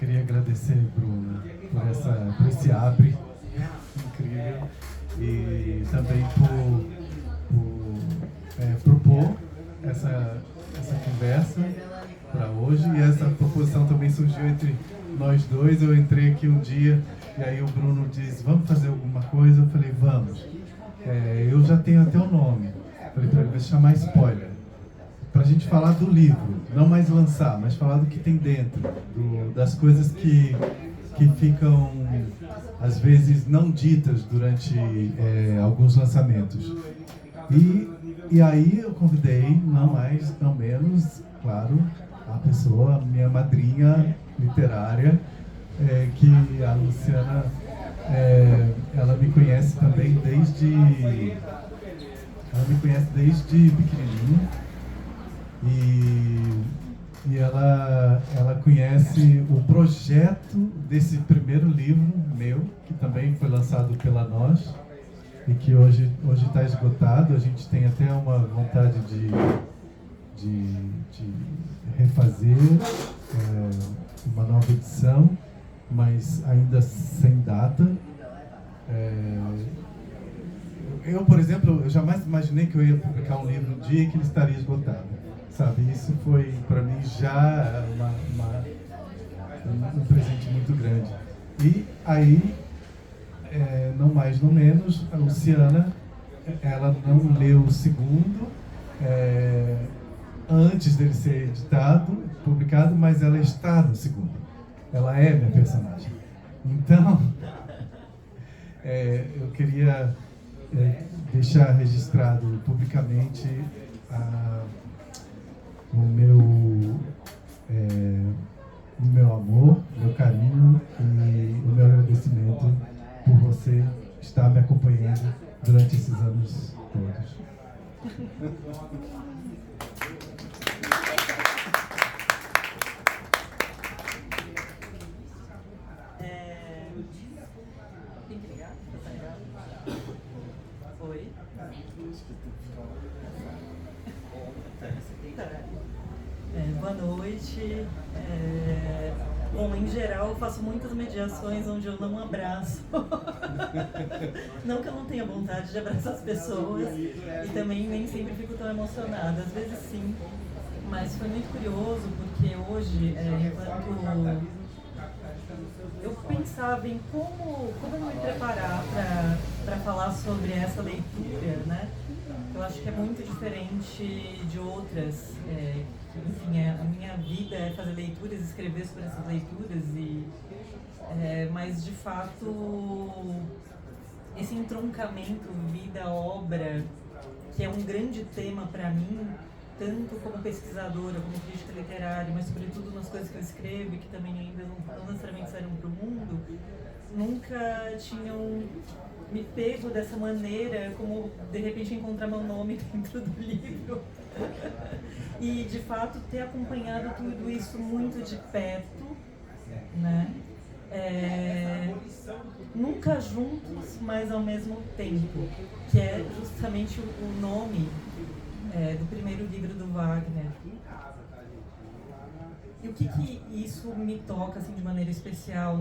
queria agradecer, Bruno, por esse abre incrível e também por propor essa conversa para hoje. E essa proposição também surgiu entre nós dois. Eu entrei aqui um dia e aí o Bruno disse, vamos fazer alguma coisa? Eu falei, vamos. Eu já tenho até o nome. Falei para ele, vai se chamar Spoiler. Para a gente falar do livro, não mais lançar, mas falar do que tem dentro, das coisas que ficam, às vezes, não ditas durante alguns lançamentos. E aí eu convidei, não mais, não menos, claro, a pessoa, minha madrinha literária, que a Luciana, ela me conhece também desde pequenininho. E ela conhece o projeto desse primeiro livro meu, que também foi lançado pela Nós, e que hoje está esgotado. A gente tem até uma vontade de refazer uma nova edição, mas ainda sem data. Eu, por exemplo, eu jamais imaginei que eu ia publicar um livro no dia que ele estaria esgotado. Sabe, isso foi para mim já um presente muito grande. E aí, não mais, não menos, a Luciana, ela não leu o segundo antes dele ser editado, publicado, mas ela está no segundo. Ela é minha personagem. Então, eu queria deixar registrado publicamente o meu amor, meu carinho e o meu agradecimento por você estar me acompanhando durante esses anos todos. Tem que ligar? Tá ligado? Oi? Boa noite. Bom, em geral eu faço muitas mediações onde eu não abraço. Não que eu não tenha vontade de abraçar as pessoas e também nem sempre fico tão emocionada. Às vezes sim, mas foi muito curioso porque hoje, enquanto eu pensava em como eu me preparar para falar sobre essa leitura, né? Eu acho que é muito diferente de outras. Enfim, a minha vida é fazer leituras, escrever sobre essas leituras, mas de fato esse entroncamento vida-obra, que é um grande tema para mim, tanto como pesquisadora, como crítica literária, mas sobretudo nas coisas que eu escrevo e que também ainda não necessariamente saíram para o mundo, nunca tinham me pego dessa maneira, como de repente encontrar meu nome dentro do livro. E de fato ter acompanhado tudo isso muito de perto, né? Nunca juntos, mas ao mesmo tempo, que é justamente o nome do primeiro livro do Wagner. E o que isso me toca assim, de maneira especial?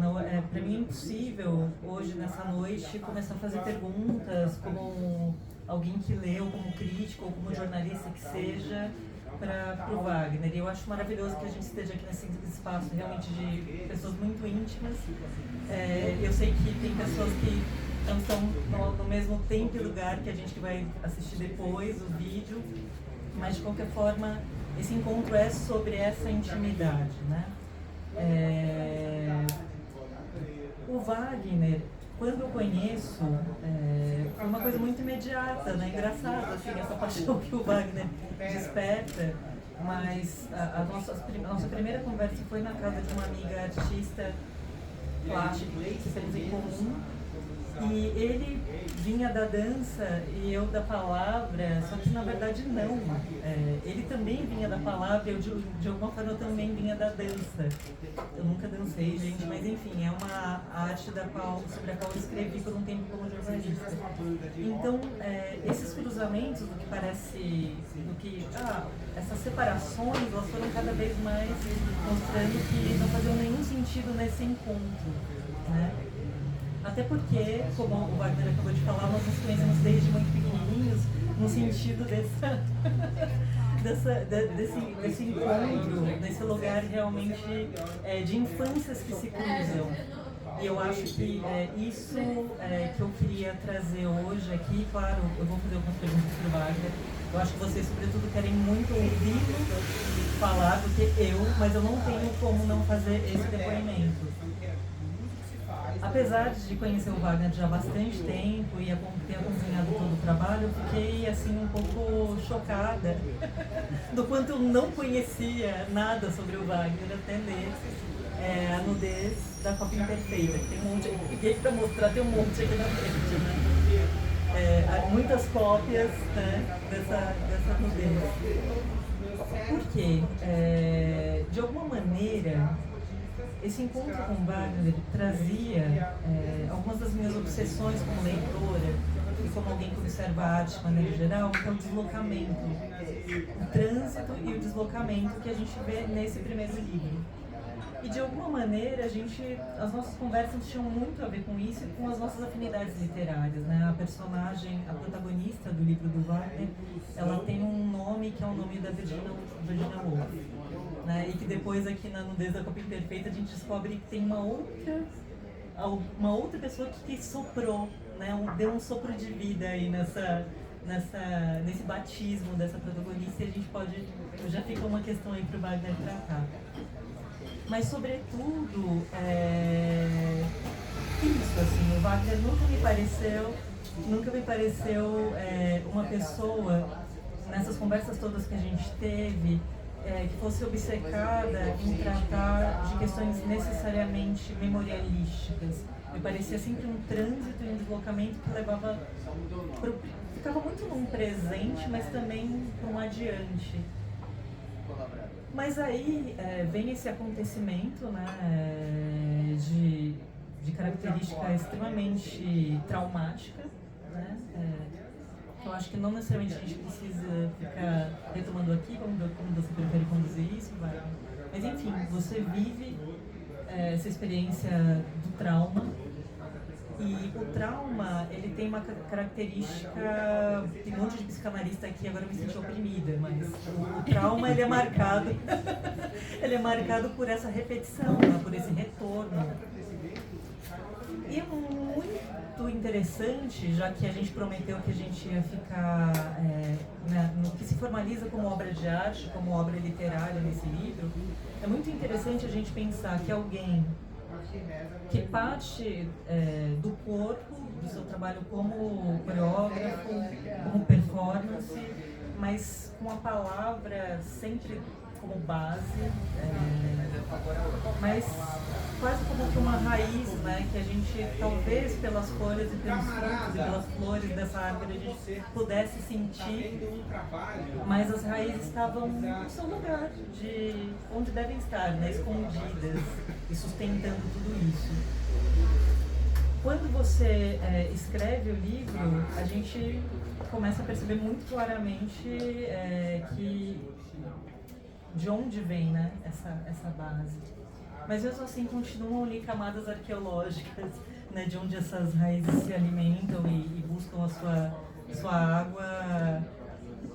Para mim é impossível, hoje, nessa noite, começar a fazer perguntas como alguém que leu, como crítico ou como jornalista que seja, para o Wagner. E eu acho maravilhoso que a gente esteja aqui nesse espaço realmente de pessoas muito íntimas. Eu sei que tem pessoas que não estão no mesmo tempo e lugar que a gente que vai assistir depois o vídeo, mas de qualquer forma esse encontro é sobre essa intimidade, né? O Wagner, quando eu conheço, é uma coisa muito imediata, né? Engraçado, assim, essa paixão que o Wagner desperta, mas a nossa primeira conversa foi na casa de uma amiga artista plástica que temos em comum. E ele vinha da dança e eu da palavra, só que na verdade não. Ele também vinha da palavra e eu de alguma forma eu também vinha da dança. Eu nunca dancei, gente, mas enfim, é uma arte sobre a qual eu escrevi por um tempo como jornalista. Então, esses cruzamentos do que parece, essas separações, elas foram cada vez mais mostrando que não faziam nenhum sentido nesse encontro, né? Até porque, como o Wagner acabou de falar, nós nos conhecemos desde muito pequenininhos, no sentido desse encontro, desse lugar realmente de infâncias que se cruzam. E eu acho que isso que eu queria trazer hoje aqui, claro, eu vou fazer algumas perguntas para o Wagner. Eu acho que vocês, sobretudo, querem muito ouvir falar do que eu, mas eu não tenho como não fazer esse depoimento. Apesar de conhecer o Wagner já há bastante tempo e ter acompanhado todo o trabalho, eu fiquei assim um pouco chocada do quanto eu não conhecia nada sobre o Wagner até ler a nudez da Copa Imperfeita, que tem um monte aqui para mostrar, tem um monte aqui na frente, né? Muitas cópias, né, dessa nudez. Por quê? De alguma maneira, esse encontro com o Wagner trazia algumas das minhas obsessões como leitora e como alguém que observa a arte de maneira geral, que é o deslocamento, o trânsito e o deslocamento que a gente vê nesse primeiro livro. E de alguma maneira as nossas conversas tinham muito a ver com isso e com as nossas afinidades literárias, né? A personagem, a protagonista do livro do Wagner, ela tem um nome que é o nome da Virginia Woolf, né? E que depois aqui na Nudez da Copa Imperfeita a gente descobre que tem uma outra pessoa que soprou, né? Deu um sopro de vida aí nesse batismo dessa protagonista, e a gente pode, já fica uma questão aí para o Wagner tratar. Mas, sobretudo, isso, assim, o Wagner nunca me pareceu uma pessoa, nessas conversas todas que a gente teve, que fosse obcecada em tratar de questões necessariamente memorialísticas. Me parecia sempre um trânsito e um deslocamento que ficava muito num presente, mas também para um adiante. Mas aí vem esse acontecimento, né, de característica extremamente traumática, né, que eu acho que não necessariamente a gente precisa ficar retomando aqui, como você prefere conduzir isso, vai. Mas enfim, você vive essa experiência do trauma. E o trauma, ele tem uma característica, tem um monte de psicanalista aqui, agora eu me senti oprimida, mas o trauma, ele é marcado, ele é marcado por essa repetição, né, por esse retorno. E é muito interessante, já que a gente prometeu que a gente ia ficar no que se formaliza como obra de arte, como obra literária nesse livro, é muito interessante a gente pensar que alguém que parte do corpo, do seu trabalho como coreógrafo, como performance, mas com a palavra sempre como base, mas quase como que uma raiz, né, que a gente, talvez pelas folhas e pelos frutos e pelas flores dessa árvore, a gente pudesse sentir, mas as raízes estavam no seu lugar, de onde devem estar, né, escondidas e sustentando tudo isso. Quando você escreve o livro, a gente começa a perceber muito claramente que de onde vem, né, essa base. Mas mesmo assim continuam ali camadas arqueológicas, né, de onde essas raízes se alimentam e buscam a sua água,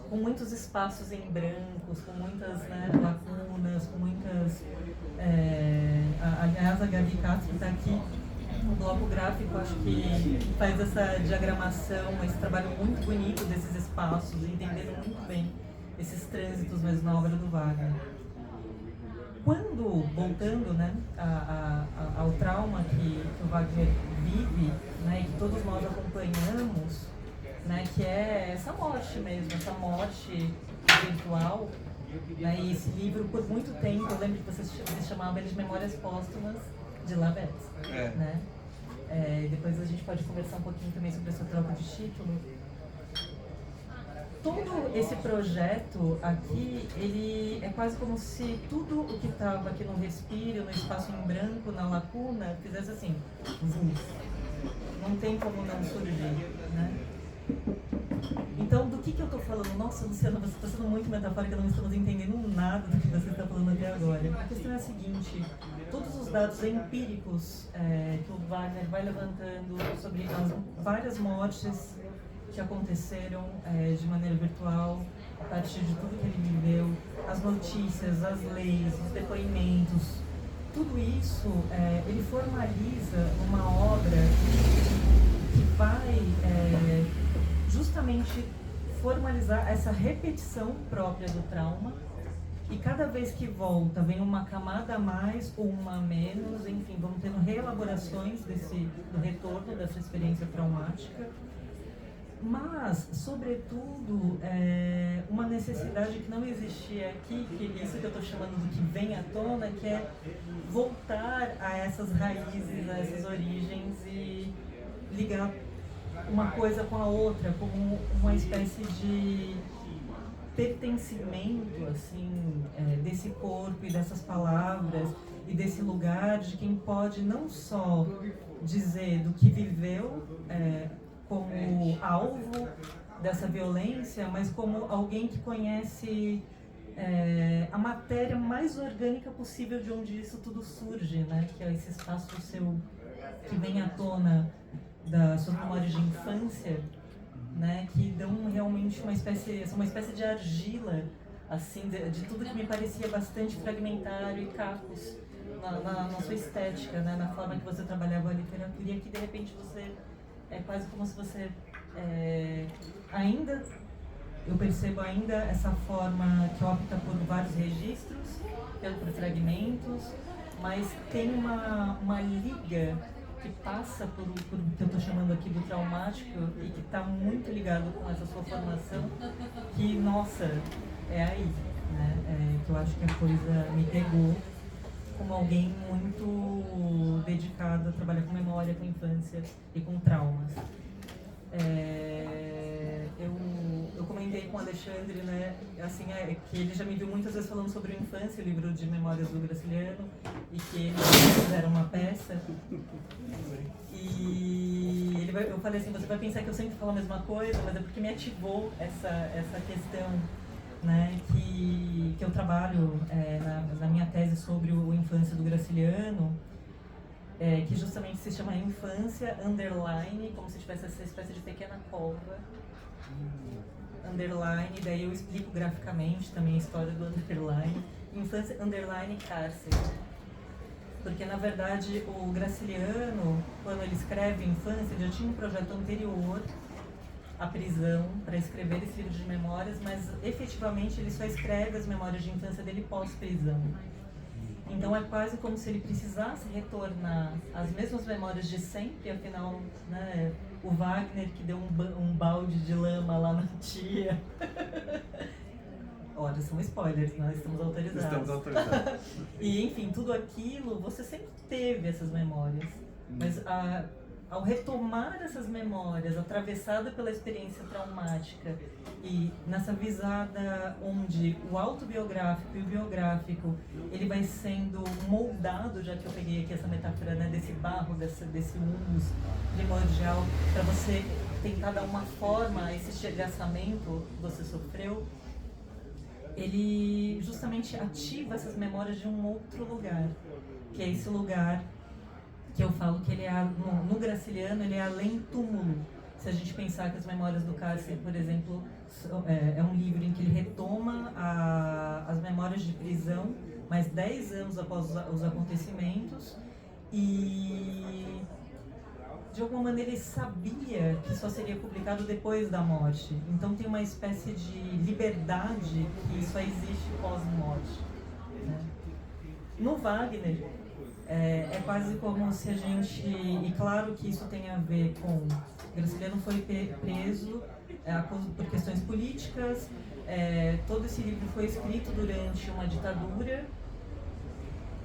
com muitos espaços em brancos, com muitas, né, lacunas, com muitas... aliás, a Gabi Castro está aqui no bloco gráfico, acho que faz essa diagramação, esse trabalho muito bonito desses espaços, entendendo muito bem esses trânsitos mesmo na obra do Wagner. Quando, voltando, né, ao trauma que o Wagner vive, né, e que todos nós acompanhamos, né, que é essa morte mesmo, essa morte virtual, né, e esse livro, por muito tempo, eu lembro que vocês chamavam ele de Memórias Póstumas de Labette, né? depois a gente pode conversar um pouquinho também sobre essa troca de título. Todo esse projeto aqui, ele é quase como se tudo o que estava aqui no respiro, no espaço em branco, na lacuna, fizesse assim, não tem como não surgir, né? Então, do que eu estou falando? Nossa, Luciana, você está sendo muito metafórica, não estamos entendendo nada do que você está falando até agora. A questão é a seguinte, todos os dados empíricos que o Wagner vai levantando sobre as várias mortes que aconteceram de maneira virtual, a partir de tudo que ele viveu, as notícias, as leis, os depoimentos, tudo isso ele formaliza uma obra que vai justamente formalizar essa repetição própria do trauma, e cada vez que volta vem uma camada a mais ou uma a menos, enfim, vamos tendo reelaborações do retorno dessa experiência traumática, mas, sobretudo, uma necessidade que não existia aqui, que isso que eu estou chamando do que vem à tona, que é voltar a essas raízes, a essas origens e ligar uma coisa com a outra, como uma espécie de pertencimento, assim, desse corpo e dessas palavras e desse lugar de quem pode não só dizer do que viveu como alvo dessa violência, mas como alguém que conhece a matéria mais orgânica possível de onde isso tudo surge, né? Que é esse espaço seu que vem à tona da sua memória de infância, né? Que dão realmente uma espécie de argila, assim, de tudo que me parecia bastante fragmentário e cacos na sua estética, né? Na forma que você trabalhava a literatura, e aqui de repente você é quase como se você eu percebo ainda essa forma que opta por vários registros, por fragmentos, mas tem uma liga que passa por que eu estou chamando aqui do traumático e que está muito ligado com essa sua formação, que, nossa, é aí, né? Que eu acho que a coisa me pegou como alguém muito dedicado a trabalhar com memória, com infância e com traumas. Eu comentei com o Alexandre, né, assim, que ele já me viu muitas vezes falando sobre a infância, o livro de memórias do Graciliano, e que eles fizeram uma peça. E eu falei assim, você vai pensar que eu sempre falo a mesma coisa, mas é porque me ativou essa questão, né, que eu trabalho na minha tese sobre a infância do Graciliano, que justamente se chama Infância Underline, como se tivesse essa espécie de pequena cova, underline, daí eu explico graficamente também a história do underline, Infância Underline Cárcere. Porque, na verdade, o Graciliano, quando ele escreve Infância, ele já tinha um projeto anterior à prisão para escrever esse livro de memórias, mas efetivamente ele só escreve as memórias de infância dele pós-prisão. Então é quase como se ele precisasse retornar às mesmas memórias de sempre, afinal, né, o Wagner que deu um balde de lama lá na tia. Olha, são spoilers, nós estamos autorizados. Estamos autorizados. E, enfim, tudo aquilo, você sempre teve essas memórias. Mas ao retomar essas memórias, atravessada pela experiência traumática e nessa visada onde o autobiográfico e o biográfico, ele vai sendo moldado, já que eu peguei aqui essa metáfora, né, desse barro, desse humus primordial, para você tentar dar uma forma a esse estilhaçamento que você sofreu, ele justamente ativa essas memórias de um outro lugar, que é esse lugar que eu falo que ele é, no Graciliano, ele é além túmulo. Se a gente pensar que as Memórias do Cárcere, por exemplo, é um livro em que ele retoma as memórias de prisão, mais 10 anos após os acontecimentos, e de alguma maneira ele sabia que só seria publicado depois da morte. Então tem uma espécie de liberdade que só existe pós-morte, né? No Wagner, é quase como se a gente... E claro que isso tem a ver com... Graciliano foi preso por questões políticas, todo esse livro foi escrito durante uma ditadura,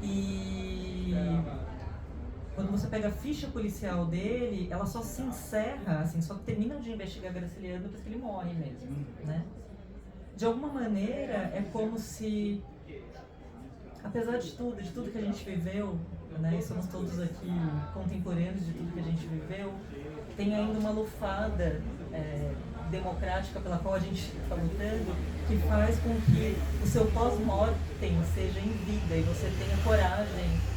e quando você pega a ficha policial dele, ela só se encerra, assim, só termina de investigar Graciliano depois que ele morre mesmo, né? De alguma maneira, é como se, apesar de tudo que a gente viveu, né, e somos todos aqui contemporâneos de tudo que a gente viveu, tem ainda uma lufada democrática pela qual a gente está lutando, que faz com que o seu pós-mortem seja em vida e você tenha coragem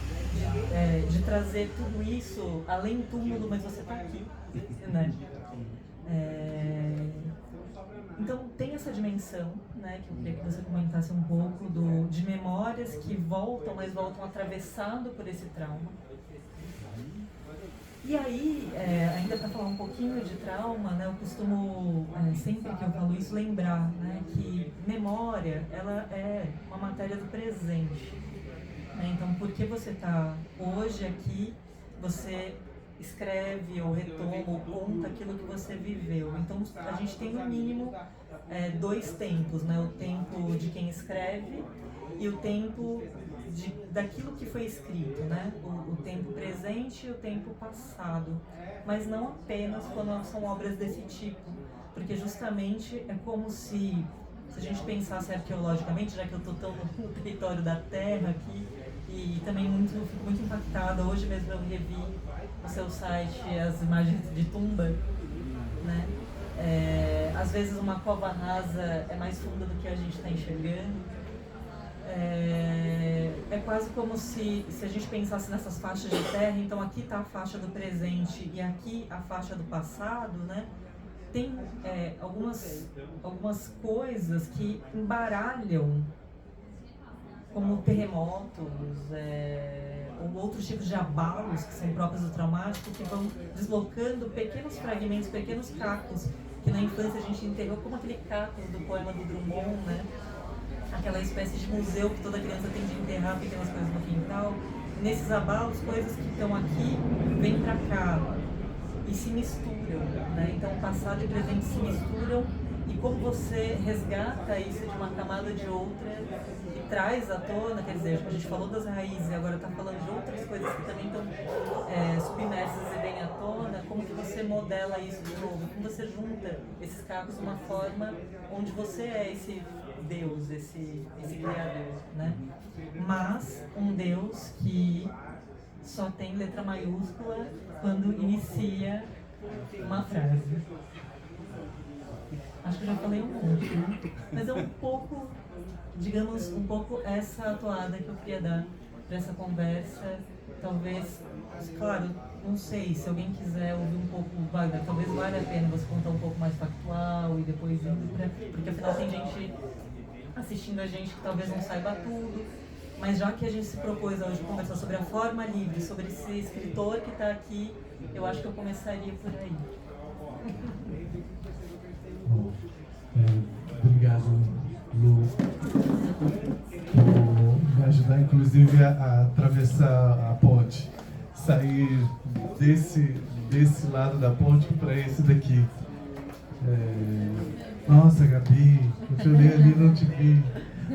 de trazer tudo isso além do túmulo, mas você está aqui, né? Então tem essa dimensão, né, que eu queria que você comentasse um pouco de memórias que voltam, mas voltam atravessado por esse trauma. E aí, ainda para falar um pouquinho de trauma, né, eu costumo, sempre que eu falo isso, lembrar, né, que memória, ela é uma matéria do presente. Né? Então, porque você está hoje aqui, você escreve ou retoma ou conta aquilo que você viveu. Então, a gente tem no mínimo 2 tempos, né? O tempo de quem escreve e o tempo daquilo que foi escrito, né? O tempo presente e o tempo passado. Mas não apenas quando são obras desse tipo, porque justamente é como se a gente pensasse arqueologicamente, já que eu estou tão no território da Terra aqui, e também fico muito impactada. Hoje mesmo eu revi no seu site as imagens de tumba, né? Às vezes uma cova rasa é mais funda do que a gente está enxergando. É quase como se a gente pensasse nessas faixas de terra, então aqui está a faixa do presente e aqui a faixa do passado, né? Tem algumas coisas que embaralham, como terremotos, ou outros tipos de abalos que são próprios do traumático, que vão deslocando pequenos fragmentos, pequenos cacos, que na infância a gente enterrou, como aquele caco do poema do Drummond, né? Aquela espécie de museu que toda criança tem de enterrar pequenas coisas no quintal. Nesses abalos, coisas que estão aqui, vêm para cá e se misturam, né? Então, passado e presente se misturam, e como você resgata isso de uma camada de outra e traz à tona, quer dizer, a gente falou das raízes e agora está falando de outras coisas que também estão submersas e vêm à tona, como que você modela isso de novo, como você junta esses cacos de uma forma onde você é esse Deus, esse criador, né? Mas um Deus que só tem letra maiúscula quando inicia uma frase. Acho que eu já falei um monte, né? Mas é um pouco, digamos, essa atuada que eu queria dar para essa conversa. Talvez, claro, não sei, se alguém quiser ouvir um pouco, talvez valha a pena você contar um pouco mais factual e depois indo para... Porque afinal tem gente assistindo a gente que talvez não saiba tudo. Mas já que a gente se propôs hoje conversar sobre a forma livre, sobre esse escritor que está aqui, eu acho que eu começaria por aí. Bom, obrigado, Lu, por me ajudar, inclusive, a atravessar a ponte, sair desse lado da ponte para esse daqui. Nossa, Gabi, eu te olhei ali e não te vi.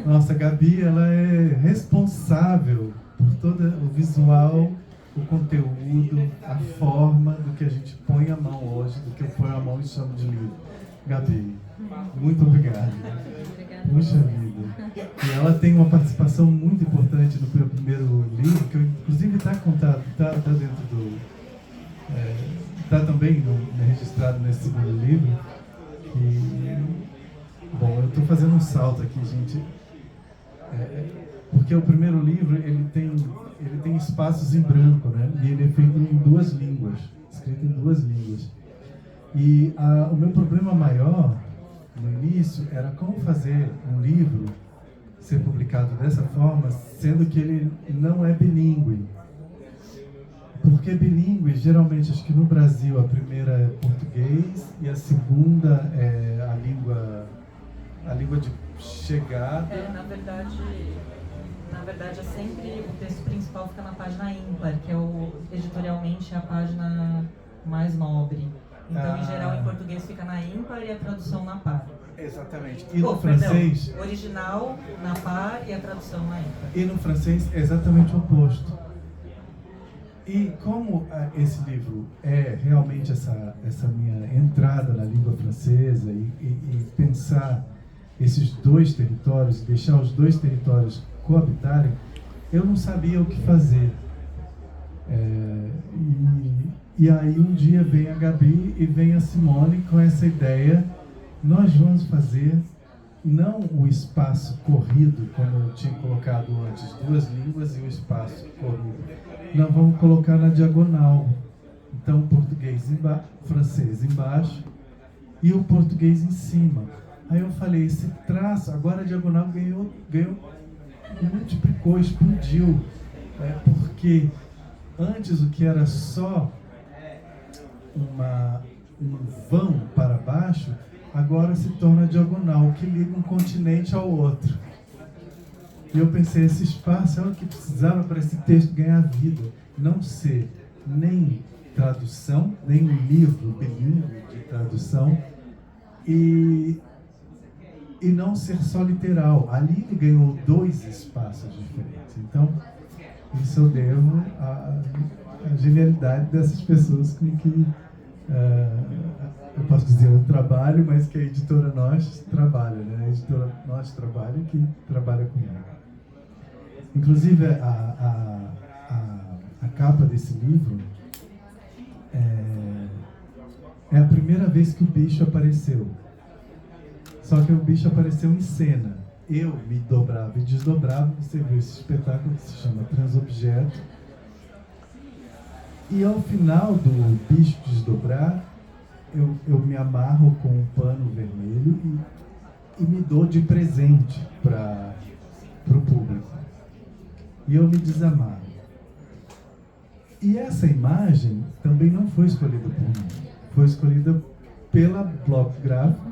Nossa, a Gabi, ela é responsável por todo o visual, o conteúdo, a forma do que a gente põe a mão hoje, do que eu ponho a mão e chamo de livro. Gabi, muito obrigado. Puxa vida. E ela tem uma participação muito importante no meu primeiro livro, que eu, inclusive está contado, está dentro do... está também registrado nesse segundo livro. Bom, eu estou fazendo um salto aqui, gente. Porque o primeiro livro ele tem espaços em branco, né? E ele é feito em 2 línguas, escrito em 2 línguas. E o meu problema maior no início era como fazer um livro ser publicado dessa forma, sendo que ele não é bilíngue. Porque bilíngue, geralmente, acho que no Brasil a primeira é português e a segunda é a língua de chegada. Na verdade, é sempre o texto principal fica na página ímpar, que é editorialmente a página mais nobre. Então, em geral, em português fica na ímpar e a tradução na par. Exatamente. E no francês... original na par e a tradução na ímpar. E no francês é exatamente o oposto. E como esse livro é realmente essa minha entrada na língua francesa e pensar esses dois territórios, deixar os dois territórios coabitarem, eu não sabia o que fazer. E aí um dia vem a Gabi e vem a Simone com essa ideia: nós vamos fazer não o espaço corrido, como eu tinha colocado antes, 2 línguas e o espaço corrido. Nós vamos colocar na diagonal. Então, português francês embaixo e o português em cima. Aí eu falei, esse traço, agora a diagonal ganhou multiplicou, explodiu. Porque antes o que era só um vão para baixo, agora se torna diagonal, que liga um continente ao outro. E eu pensei, esse espaço é o que precisava para esse texto ganhar vida, não ser nem tradução, nem um livro bilíngue de tradução, e não ser só literal. Ali ele ganhou 2 espaços diferentes. Então, isso eu devo à genialidade dessas pessoas com que eu posso dizer eu trabalho, mas que a editora Nós trabalha, né? A editora Nós trabalha, que trabalha comigo. Inclusive, a capa desse livro é a primeira vez que o bicho apareceu. Só que o bicho apareceu em cena. Eu me dobrava e desdobrava. Você viu esse espetáculo que se chama Transobjeto. E ao final do bicho desdobrar, eu me amarro com um pano vermelho e me dou de presente para o público. E eu me desamarro. E essa imagem também não foi escolhida por mim. Foi escolhida pela Bloco Gráfico.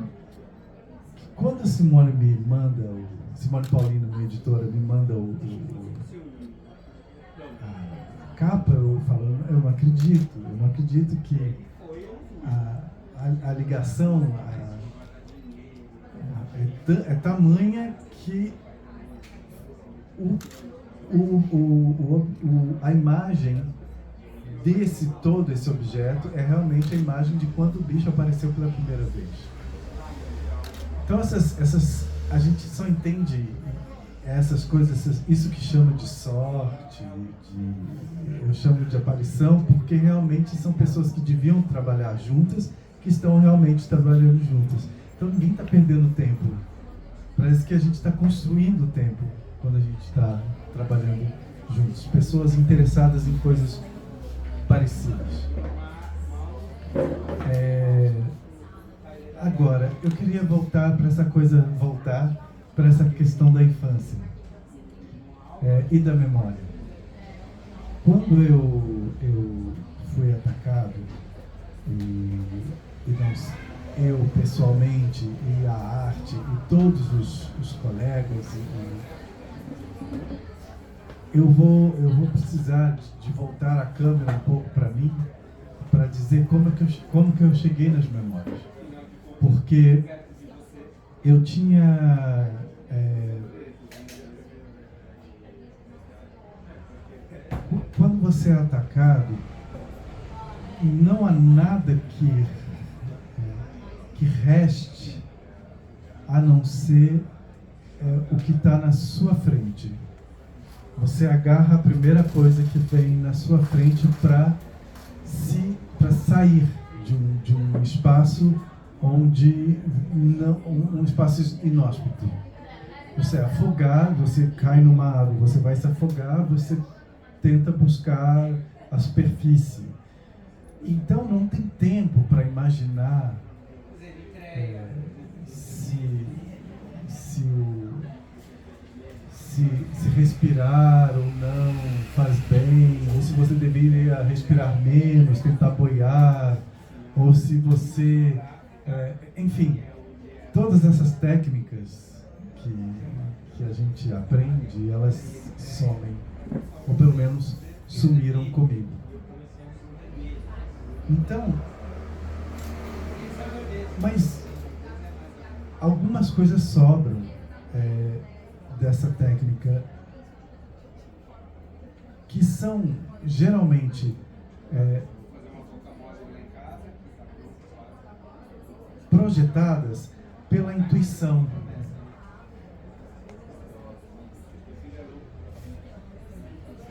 Quando a Simone me manda, Simone Paulino, minha editora, me manda a capa, eu falo, eu não acredito que a ligação é tamanha que a imagem todo esse objeto é realmente a imagem de quando o bicho apareceu pela primeira vez. Então a gente só entende essas coisas, isso que chama de sorte, eu chamo de aparição, porque realmente são pessoas que deviam trabalhar juntas, que estão realmente trabalhando juntas. Então ninguém está perdendo tempo. Parece que a gente está construindo tempo quando a gente está trabalhando juntos. Pessoas interessadas em coisas parecidas. Agora, eu queria voltar para essa questão da infância e da memória. Quando eu fui atacado, eu pessoalmente, e a arte, e todos os colegas, eu vou precisar de voltar a câmera um pouco para mim, para dizer como que eu cheguei nas memórias. Porque eu tinha quando você é atacado, não há nada que reste a não ser o que está na sua frente. Você agarra a primeira coisa que vem na sua frente para sair de um espaço onde um espaço inóspito. Você é afogado, você cai numa água, você vai se afogar, você tenta buscar a superfície. Então não tem tempo para imaginar se respirar ou não faz bem, ou se você deveria respirar menos, tentar boiar, ou se você... enfim, todas essas técnicas que a gente aprende, elas somem, ou pelo menos sumiram comigo. Então, mas algumas coisas sobram dessa técnica que são geralmente projetadas pela intuição.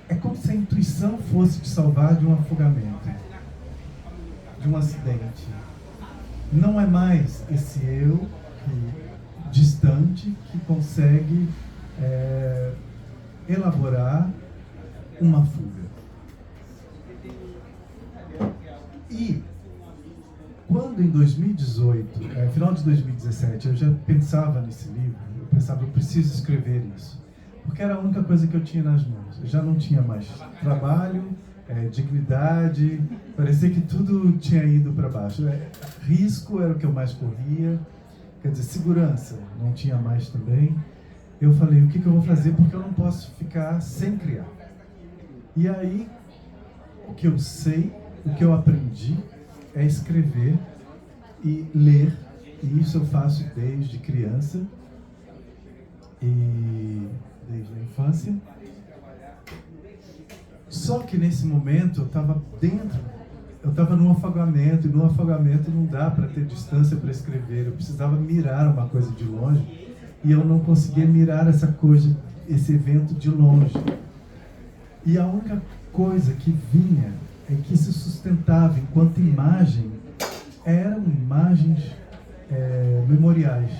É como se a intuição fosse te salvar de um afogamento, de um acidente. Não é mais esse eu distante que consegue elaborar uma fuga. E quando em 2018, final de 2017, eu já pensava nesse livro, eu pensava, eu preciso escrever isso. Porque era a única coisa que eu tinha nas mãos. Eu já não tinha mais trabalho, dignidade, parecia que tudo tinha ido para baixo. Risco era o que eu mais corria, quer dizer, segurança não tinha mais também. Eu falei, o que eu vou fazer? Porque eu não posso ficar sem criar. E aí, o que eu sei, o que eu aprendi é escrever e ler. E isso eu faço desde criança e desde a infância. Só que nesse momento eu estava num afogamento, e no afogamento não dá para ter distância para escrever. Eu precisava mirar uma coisa de longe e eu não conseguia mirar essa coisa, esse evento de longe. E a única coisa que vinha, que se sustentava enquanto imagem, eram imagens memoriais.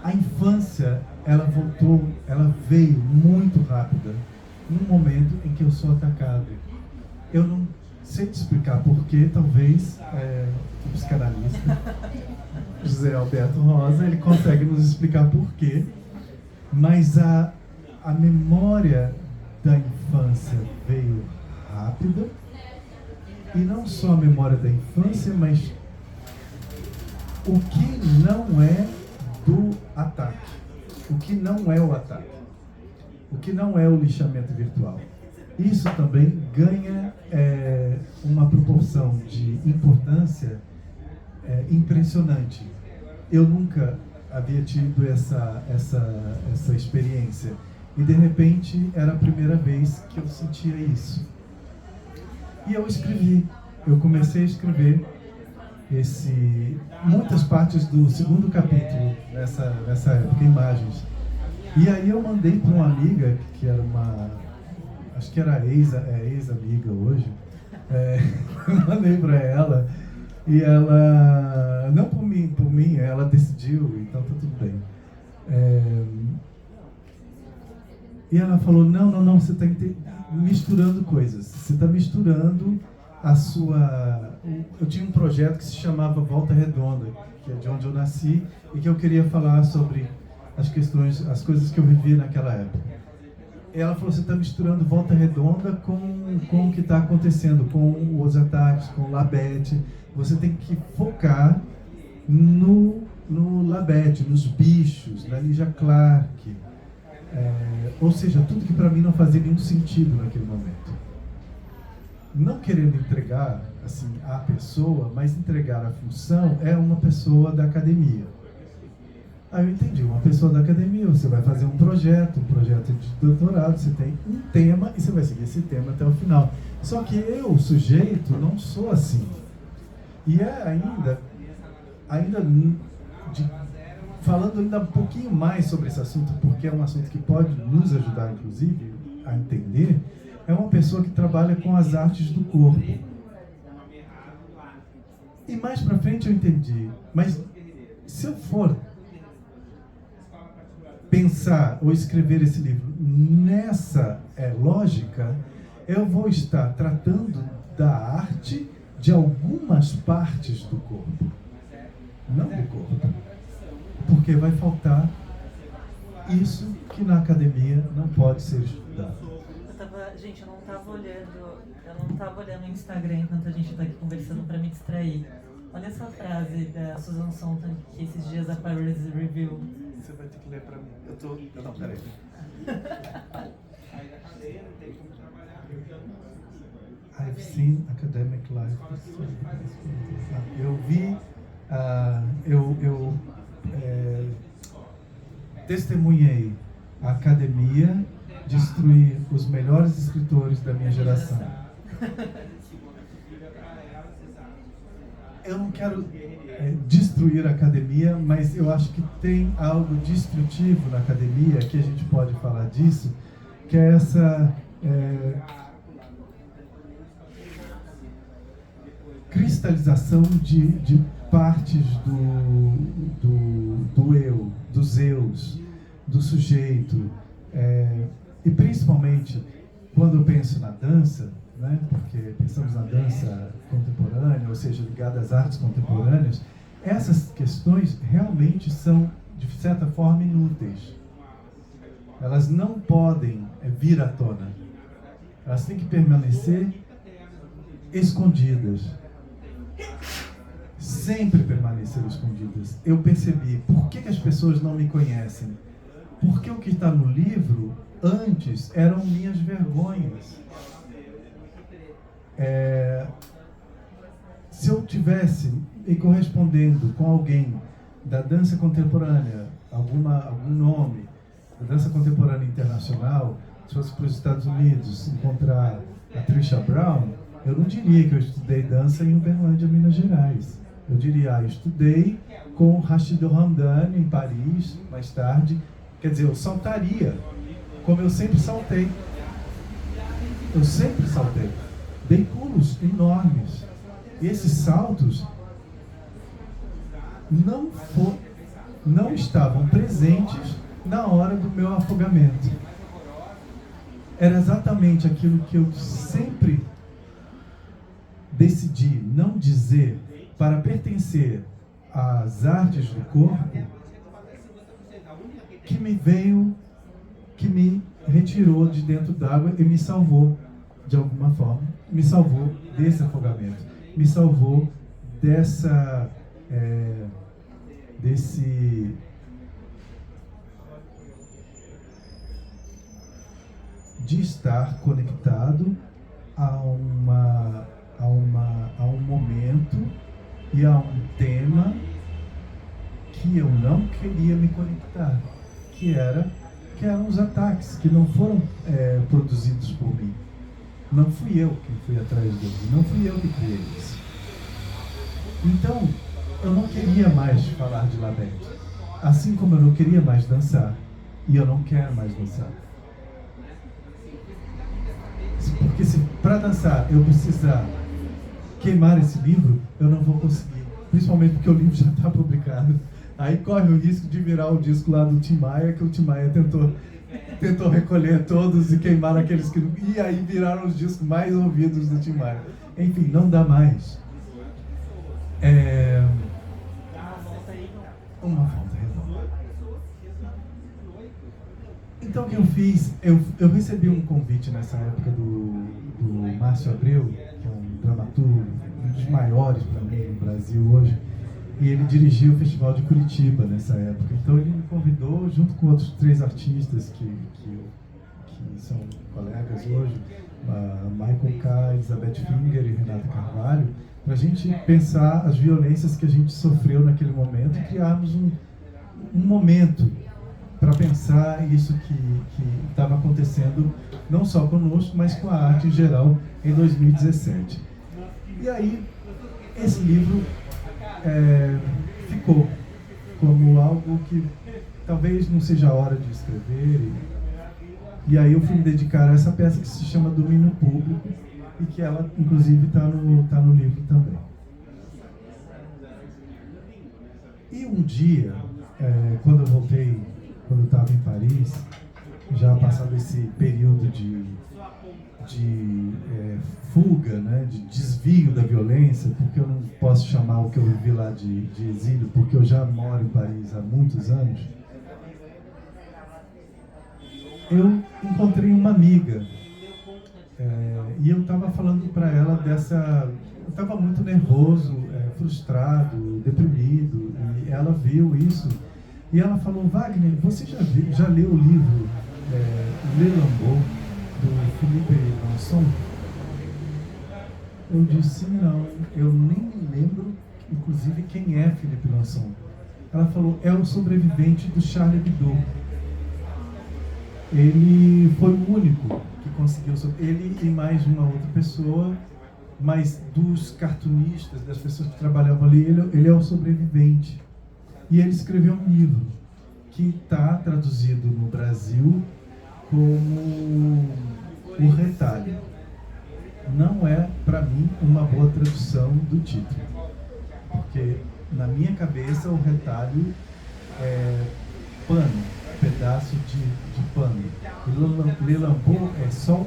A infância, ela veio muito rápida, num momento em que eu sou atacado. Eu não sei te explicar porquê, talvez o psicanalista José Alberto Rosa, ele consegue nos explicar porquê, mas a memória da infância veio rápida, e não só a memória da infância, mas o que não é do ataque, o que não é o ataque, o que não é o lixamento virtual. Isso também ganha uma proporção de importância impressionante. Eu nunca havia tido essa experiência, e de repente era a primeira vez que eu sentia isso. E eu comecei a escrever muitas partes do segundo capítulo nessa época, imagens. E aí eu mandei para uma amiga, que era acho que era ex-amiga hoje, eu mandei para ela, e ela, não por mim, ela decidiu, então tá tudo bem. E ela falou, não, você está misturando coisas, você está misturando a sua... Eu tinha um projeto que se chamava Volta Redonda, que é de onde eu nasci, e que eu queria falar sobre as coisas que eu vivia naquela época. E ela falou, você está misturando Volta Redonda com o que está acontecendo, com os ataques, com o Labete. Você tem que focar no Labete, nos bichos, na Lígia Clark. Ou seja, tudo que para mim não fazia nenhum sentido naquele momento. Não querendo entregar assim, a pessoa, mas entregar a função é uma pessoa da academia. Aí eu entendi, uma pessoa da academia, você vai fazer um projeto de doutorado, você tem um tema e você vai seguir esse tema até o final. Só que eu, sujeito, não sou assim. E falando ainda um pouquinho mais sobre esse assunto, porque é um assunto que pode nos ajudar, inclusive, a entender, é uma pessoa que trabalha com as artes do corpo. E mais pra frente eu entendi, mas se eu for pensar ou escrever esse livro nessa lógica, eu vou estar tratando da arte de algumas partes do corpo, não do corpo, porque vai faltar isso que na academia não pode ser estudado. Gente, eu não estava olhando o Instagram enquanto a gente está aqui conversando para me distrair. Olha essa frase da Susan Sontag, que esses dias a Paris Review. Você vai ter que ler para mim. Não, peraí. I've seen academic life. Eu vi, testemunhei a academia destruir os melhores escritores da minha geração. Eu não quero destruir a academia, mas eu acho que tem algo destrutivo na academia, que a gente pode falar disso, que é essa cristalização de partes do eu, dos eus, do sujeito, e principalmente quando eu penso na dança, né, porque pensamos na dança contemporânea, ou seja, ligada às artes contemporâneas, essas questões realmente são, de certa forma, inúteis. Elas não podem vir à tona. Elas têm que permanecer escondidas. Sempre permaneceram escondidas. Eu percebi, por que as pessoas não me conhecem? Porque o que está no livro, antes, eram minhas vergonhas. Se eu tivesse me correspondendo com alguém da dança contemporânea, algum nome, da dança contemporânea internacional, se fosse para os Estados Unidos encontrar a Trisha Brown, eu não diria que eu estudei dança em Uberlândia, Minas Gerais. Eu diria, eu estudei com Rachid Hamdani em Paris, mais tarde. Quer dizer, eu saltaria, como eu sempre saltei. Eu sempre saltei. Dei pulos enormes. E esses saltos não estavam presentes na hora do meu afogamento. Era exatamente aquilo que eu sempre decidi não dizer para pertencer às artes do corpo, que me veio, que me retirou de dentro d'água e me salvou de alguma forma, me salvou desse afogamento, me salvou de estar conectado a um momento e a um tema que eu não queria me conectar, que eram os ataques, que não foram produzidos por mim. Não fui eu que fui atrás deles, não fui eu que criei isso. Então, eu não queria mais falar de Labette, assim como eu não queria mais dançar, e eu não quero mais dançar. Porque se para dançar eu precisar queimar esse livro, eu não vou conseguir. Principalmente porque o livro já está publicado. Aí corre o risco de virar o disco lá do Tim Maia, que o Tim Maia tentou recolher todos e queimar aqueles que... E aí viraram os discos mais ouvidos do Tim Maia. Enfim, não dá mais. Uma volta redonda. Então o que eu fiz? Eu recebi um convite nessa época do Márcio Abreu, que é um dramaturgo, um dos maiores para mim no Brasil hoje, e ele dirigiu o Festival de Curitiba nessa época. Então ele me convidou, junto com outros 3 artistas que são colegas hoje, Michael K., Elizabeth Finger e Renata Carvalho, para a gente pensar as violências que a gente sofreu naquele momento e criarmos um momento para pensar isso que estava acontecendo, não só conosco, mas com a arte em geral, em 2017. E aí, esse livro ficou como algo que talvez não seja a hora de escrever. E aí eu fui me dedicar a essa peça que se chama Domínio Público, e que ela, inclusive, está no livro também. E um dia, quando eu voltei, quando eu estava em Paris, já passado esse período de fuga, né, de desvio da violência, porque eu não posso chamar o que eu vivi lá de exílio, porque eu já moro em Paris há muitos anos, eu encontrei uma amiga, e eu estava falando para ela eu estava muito nervoso, frustrado, deprimido, e ela viu isso. E ela falou: Wagner, você já leu o livro Le Lambeau, do Philippe Lançon? Eu disse: não, eu nem me lembro, inclusive, quem é Philippe Lançon. Ela falou: é o sobrevivente do Charlie Hebdo. ele foi o único que conseguiu, ele e mais uma outra pessoa, mas dos cartunistas, das pessoas que trabalhavam ali, ele é o sobrevivente. E ele escreveu um livro que está traduzido no Brasil como O Retalho. Não é, para mim, uma boa tradução do título, porque na minha cabeça o retalho é pano, pedaço de pano. E Le Lambeau é só um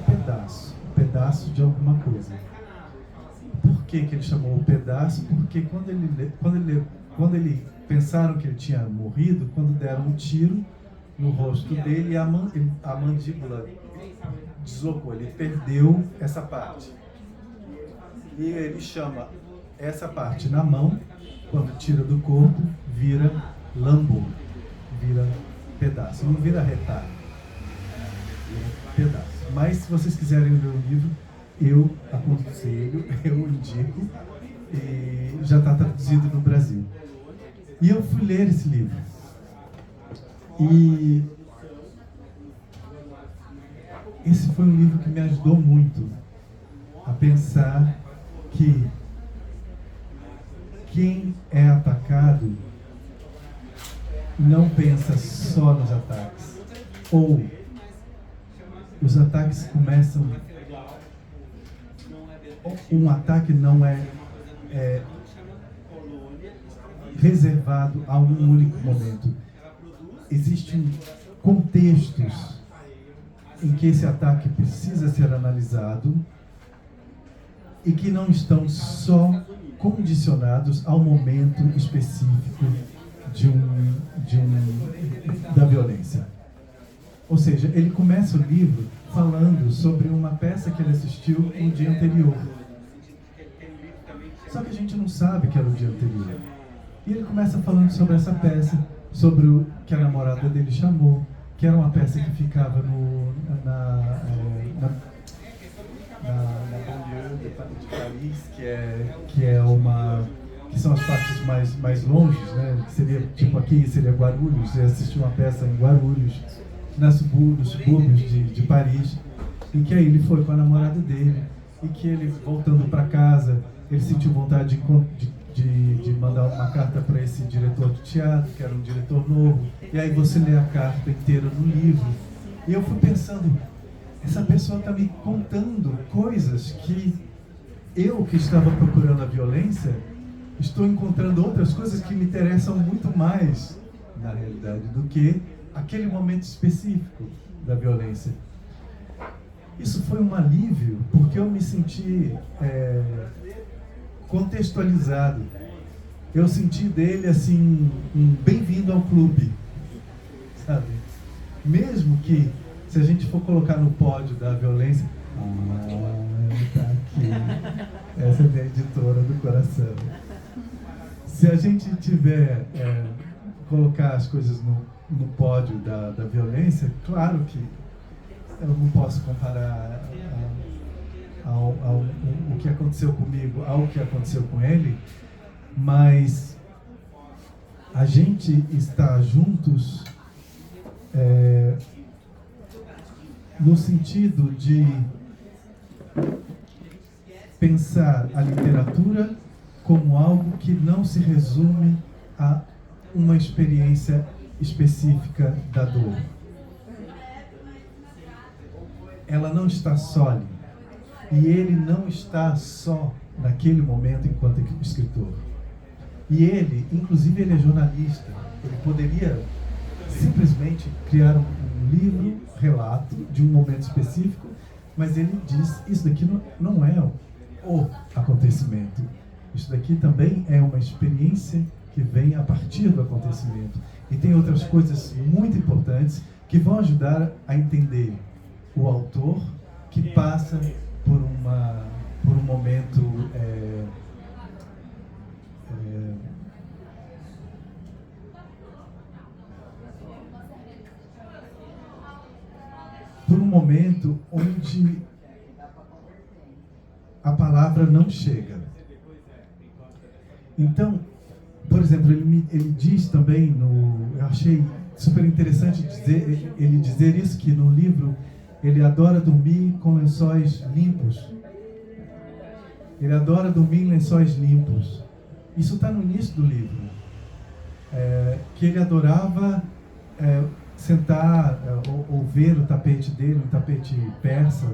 pedaço de alguma coisa. Por que ele chamou o pedaço? Porque quando ele pensaram que ele tinha morrido, quando deram um tiro no rosto dele, a mandíbula deslocou, ele perdeu essa parte. E ele chama essa parte na mão, quando tira do corpo, vira lambeau, vira pedaço, não vira retalho, vira pedaço. Mas se vocês quiserem ler o livro, eu aconselho, eu indico, e já está traduzido no Brasil. E eu fui ler esse livro. E esse foi um livro que me ajudou muito a pensar que quem é atacado não pensa só nos ataques. Ou os ataques começam... Um ataque não é reservado a um único momento. Existem contextos em que esse ataque precisa ser analisado e que não estão só condicionados ao momento específico da violência. Ou seja, ele começa o livro falando sobre uma peça que ele assistiu no dia anterior. Só que a gente não sabe que era o dia anterior. E ele começa falando sobre essa peça, sobre o que a namorada dele chamou, que era uma peça que ficava na banlieue de Paris, que são as partes mais longes, né? Que seria tipo aqui, seria Guarulhos. Você assistiu uma peça em Guarulhos, nos subúrbios de Paris, em que aí ele foi com a namorada dele, e que ele, voltando para casa, ele sentiu vontade de mandar uma carta para esse diretor de teatro, que era um diretor novo, e aí você lê a carta inteira no livro. E eu fui pensando, essa pessoa está me contando coisas que eu, que estava procurando a violência, estou encontrando outras coisas que me interessam muito mais, na realidade, do que aquele momento específico da violência. Isso foi um alívio, porque eu me senti contextualizado. Eu senti dele assim, um bem-vindo ao clube, sabe? Mesmo que, se a gente for colocar no pódio da violência, tá aqui, essa é a minha editora do coração. Se a gente tiver, colocar as coisas no pódio da violência, claro que eu não posso comparar o que aconteceu comigo ao que aconteceu com ele, mas a gente está juntos no sentido de pensar a literatura como algo que não se resume a uma experiência específica da dor. Ela não está só ali. E ele não está só naquele momento enquanto escritor. E ele, inclusive, ele é jornalista. Ele poderia simplesmente criar um livro, relato de um momento específico, mas ele diz, isso daqui não é o acontecimento. Isso daqui também é uma experiência que vem a partir do acontecimento. E tem outras coisas muito importantes que vão ajudar a entender o autor que passa por um momento onde a palavra não chega. Então, por exemplo, ele diz também, eu achei super interessante ele dizer isso, que no livro ele adora dormir com lençóis limpos. Ele adora dormir em lençóis limpos. Isso está no início do livro. Que ele adorava sentar ou ver o tapete dele, um tapete persa,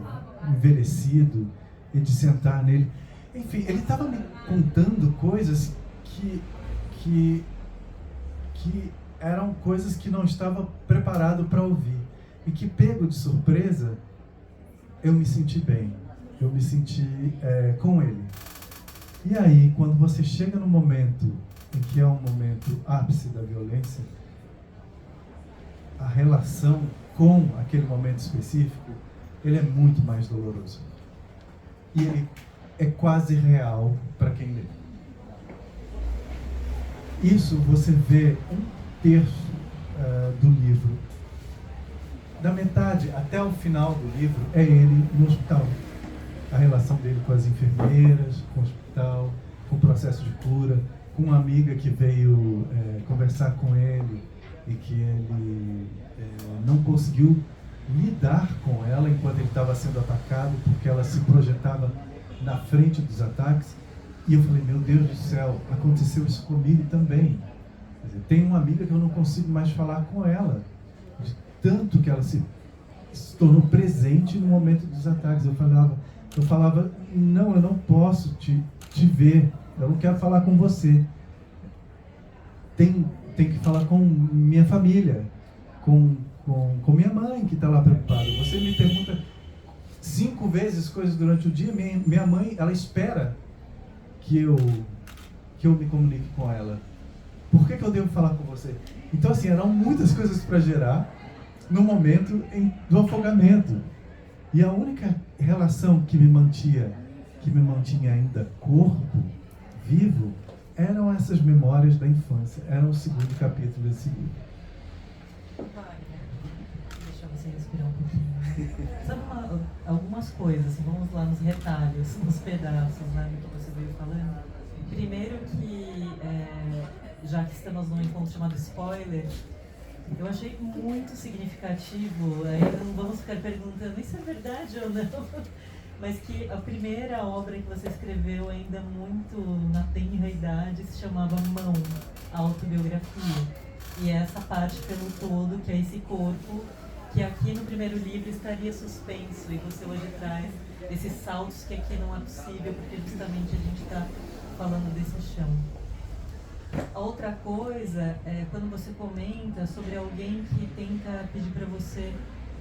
envelhecido, e de sentar nele. Enfim, ele estava me contando coisas que eram coisas que não estava preparado para ouvir. E que, pego de surpresa, eu me senti bem. Eu me senti com ele. E aí, quando você chega no momento em que é um momento ápice da violência, a relação com aquele momento específico, ele é muito mais doloroso. E ele é quase real para quem lê. Isso você vê um terço do livro. Da metade até o final do livro é ele no hospital. A relação dele com as enfermeiras, com o hospital, com o processo de cura, com uma amiga que veio conversar com ele e que ele não conseguiu lidar com ela enquanto ele estava sendo atacado, porque ela se projetava na frente dos ataques. E eu falei, meu Deus do céu, aconteceu isso comigo também. Quer dizer, tem uma amiga que eu não consigo mais falar com ela, de tanto que ela se tornou presente no momento dos ataques. Eu falava, não, eu não posso te ver, eu não quero falar com você. Tem que falar com minha família, com minha mãe que está lá preocupada. Você me pergunta 5 vezes coisas durante o dia, minha mãe, ela espera que eu me comunique com ela. Por que eu devo falar com você? Então, assim, eram muitas coisas para gerar no momento do afogamento. E a única relação que me mantinha ainda corpo, vivo, eram essas memórias da infância. Era o segundo capítulo desse livro. Deixa você respirar um pouquinho. Sabe algumas coisas, assim, vamos lá nos retalhos, nos pedaços, né, do que você veio falando. Primeiro que, já que estamos num encontro chamado spoiler, eu achei muito significativo, não vamos ficar perguntando isso é verdade ou não, mas que a primeira obra que você escreveu ainda muito na tenra idade se chamava Mão, autobiografia. E é essa parte pelo todo, que é esse corpo, que aqui no primeiro livro estaria suspenso, e você hoje traz esses saltos que aqui não é possível, porque justamente a gente está falando desse chão. A outra coisa é quando você comenta sobre alguém que tenta pedir para você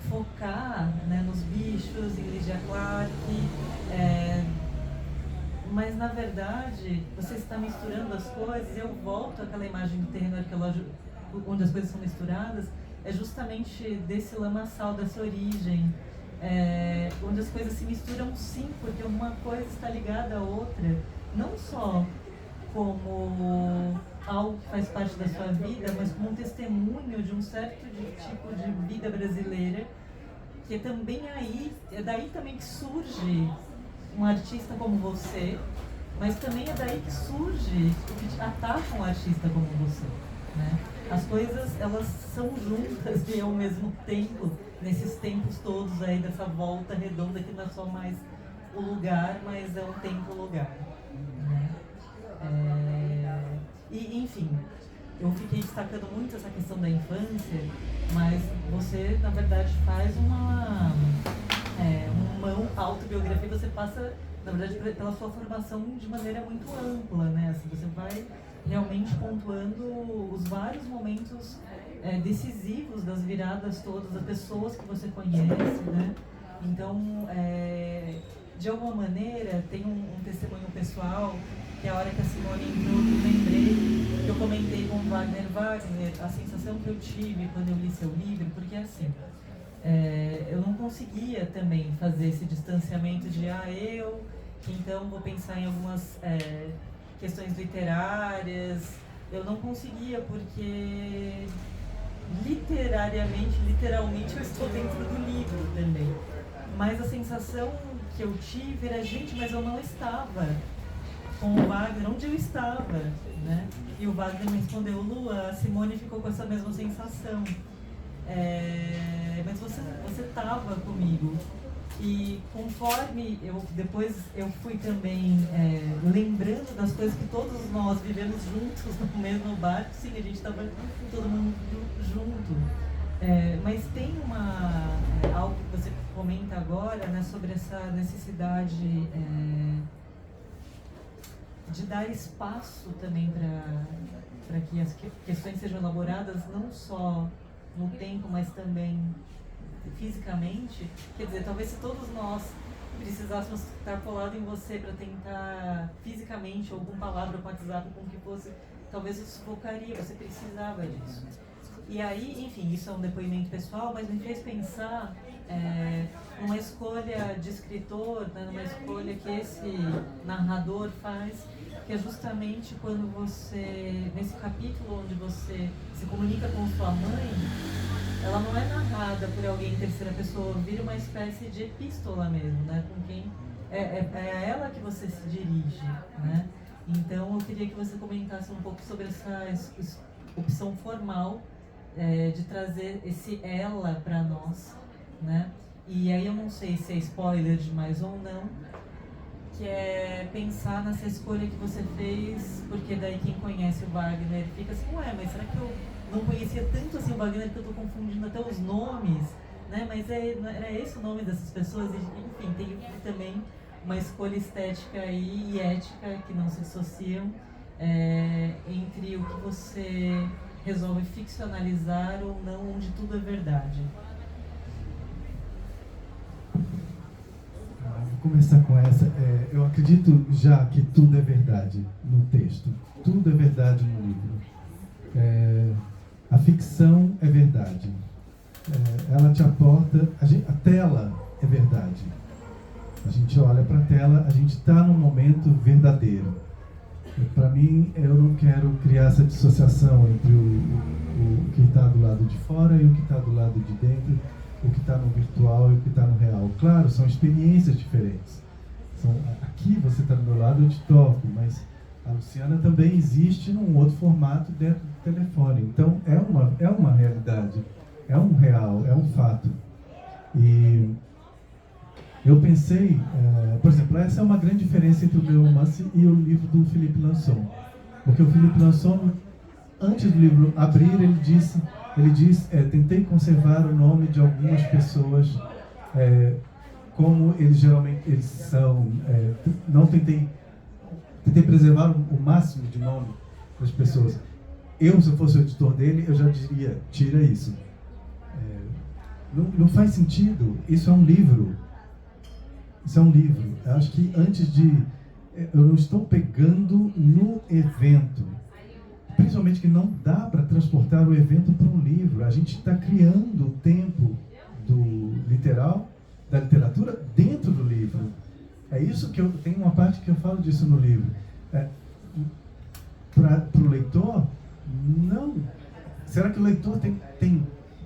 focar, né, nos bichos, em Lydia Clark, mas na verdade você está misturando as coisas. Eu volto àquela imagem do terreno arqueológico onde as coisas são misturadas, é justamente desse lamaçal, dessa origem, onde as coisas se misturam, sim, porque uma coisa está ligada à outra, não só como algo que faz parte da sua vida, mas como um testemunho de um certo tipo de vida brasileira, que também é daí também que surge um artista como você, mas também é daí que surge o que ataca um artista como você, né? As coisas, elas são juntas e ao mesmo tempo, nesses tempos todos aí dessa volta redonda, que não é só mais o lugar, mas é um tempo-lugar, né? E, enfim, eu fiquei destacando muito essa questão da infância, mas você, na verdade, faz uma autobiografia, você passa, na verdade, pela sua formação de maneira muito ampla, né? Assim, você vai realmente pontuando os vários momentos decisivos das viradas todas, das pessoas que você conhece, né? Então, de alguma maneira, tem um testemunho pessoal, que a hora que a Simone entrou, eu lembrei, eu comentei com o Wagner, a sensação que eu tive quando eu li seu livro, porque assim, eu não conseguia também fazer esse distanciamento de, então vou pensar em algumas questões literárias, eu não conseguia, porque literalmente eu estou dentro do livro também, mas a sensação que eu tive era, gente, mas eu não estava. com o Wagner onde eu estava, né? E o Wagner me respondeu, Lua, a Simone ficou com essa mesma sensação. Mas você estava comigo. E conforme depois eu fui também lembrando das coisas que todos nós vivemos juntos no mesmo barco, sim, a gente estava todo mundo junto. Mas tem algo que você comenta agora, né, sobre essa necessidade de dar espaço também para que as questões sejam elaboradas não só no tempo, mas também fisicamente. Quer dizer, talvez se todos nós precisássemos estar colado em você para tentar fisicamente, ou com palavra, com WhatsApp, com o que fosse, talvez isso sufocaria, você precisava disso. E aí, enfim, isso é um depoimento pessoal, mas me fez pensar numa escolha de escritor, né, numa escolha que esse narrador faz, que é justamente quando você, nesse capítulo onde você se comunica com sua mãe, ela não é narrada por alguém em terceira pessoa, vira uma espécie de epístola mesmo, né, com quem é a ela que você se dirige, né? Então eu queria que você comentasse um pouco sobre essa opção formal de trazer esse ela para nós, né? E aí eu não sei se é spoiler demais ou não, que é pensar nessa escolha que você fez, porque daí quem conhece o Wagner fica assim, ué, mas será que eu não conhecia tanto assim o Wagner que eu estou confundindo até os nomes, né? Mas era esse o nome dessas pessoas, e, enfim, tem também uma escolha estética aí e ética que não se associam entre o que você resolve ficcionalizar ou não, onde tudo é verdade. Vou começar com essa. Eu acredito já que tudo é verdade no texto. Tudo é verdade no livro. A ficção é verdade. Ela te aporta... A tela é verdade. A gente olha para a tela, a gente está num momento verdadeiro. Para mim, eu não quero criar essa dissociação entre o que está do lado de fora e o que está do lado de dentro, o que está no virtual e o que está no real. Claro, são experiências diferentes. Aqui você está do meu lado, eu te toco, mas a Luciana também existe num outro formato dentro do telefone. Então, é uma realidade, é um real, é um fato. E eu pensei, por exemplo, essa é uma grande diferença entre o meu romance e o livro do Philippe Lançon. Porque o Philippe Lançon, antes do livro abrir, ele diz, tentei conservar o nome de algumas pessoas como eles geralmente são. Não tentei preservar o máximo de nome das pessoas. Se eu fosse o editor dele, eu já diria, tira isso. Não faz sentido, isso é um livro. Isso é um livro. Eu acho que eu não estou pegando no evento. Principalmente que não dá para transportar o evento para um livro. A gente está criando o tempo da literatura dentro do livro. É isso que tem uma parte que eu falo disso no livro. Para o leitor, não. Será que o leitor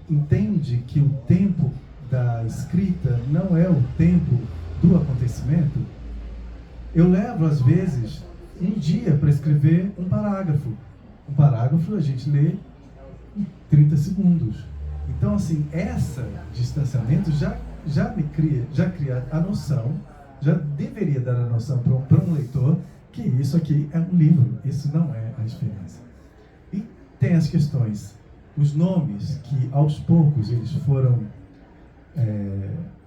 entende que o tempo da escrita não é o tempo do acontecimento? Eu levo, às vezes, um dia para escrever um parágrafo. Um parágrafo a gente lê em 30 segundos. Então, assim, esse distanciamento já cria a noção, já deveria dar a noção para um leitor que isso aqui é um livro, isso não é a experiência. E tem as questões, os nomes que aos poucos eles foram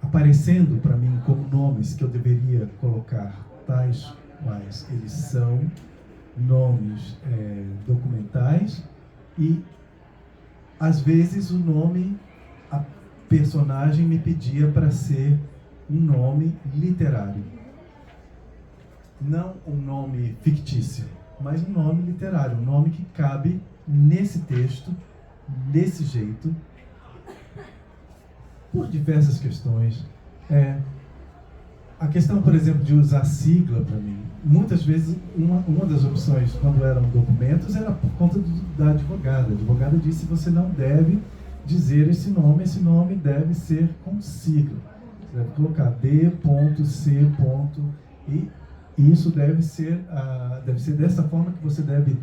aparecendo para mim como nomes que eu deveria colocar, tais quais eles são, nomes documentais, e às vezes o nome, a personagem me pedia para ser um nome literário. Não um nome fictício, mas um nome literário, um nome que cabe nesse texto, desse jeito, por diversas questões. A questão, por exemplo, de usar sigla para mim, muitas vezes uma das opções, quando eram documentos, era por conta da advogada. A advogada disse que você não deve dizer esse nome deve ser com sigla. Você deve colocar D.C. E isso deve ser dessa forma que você deve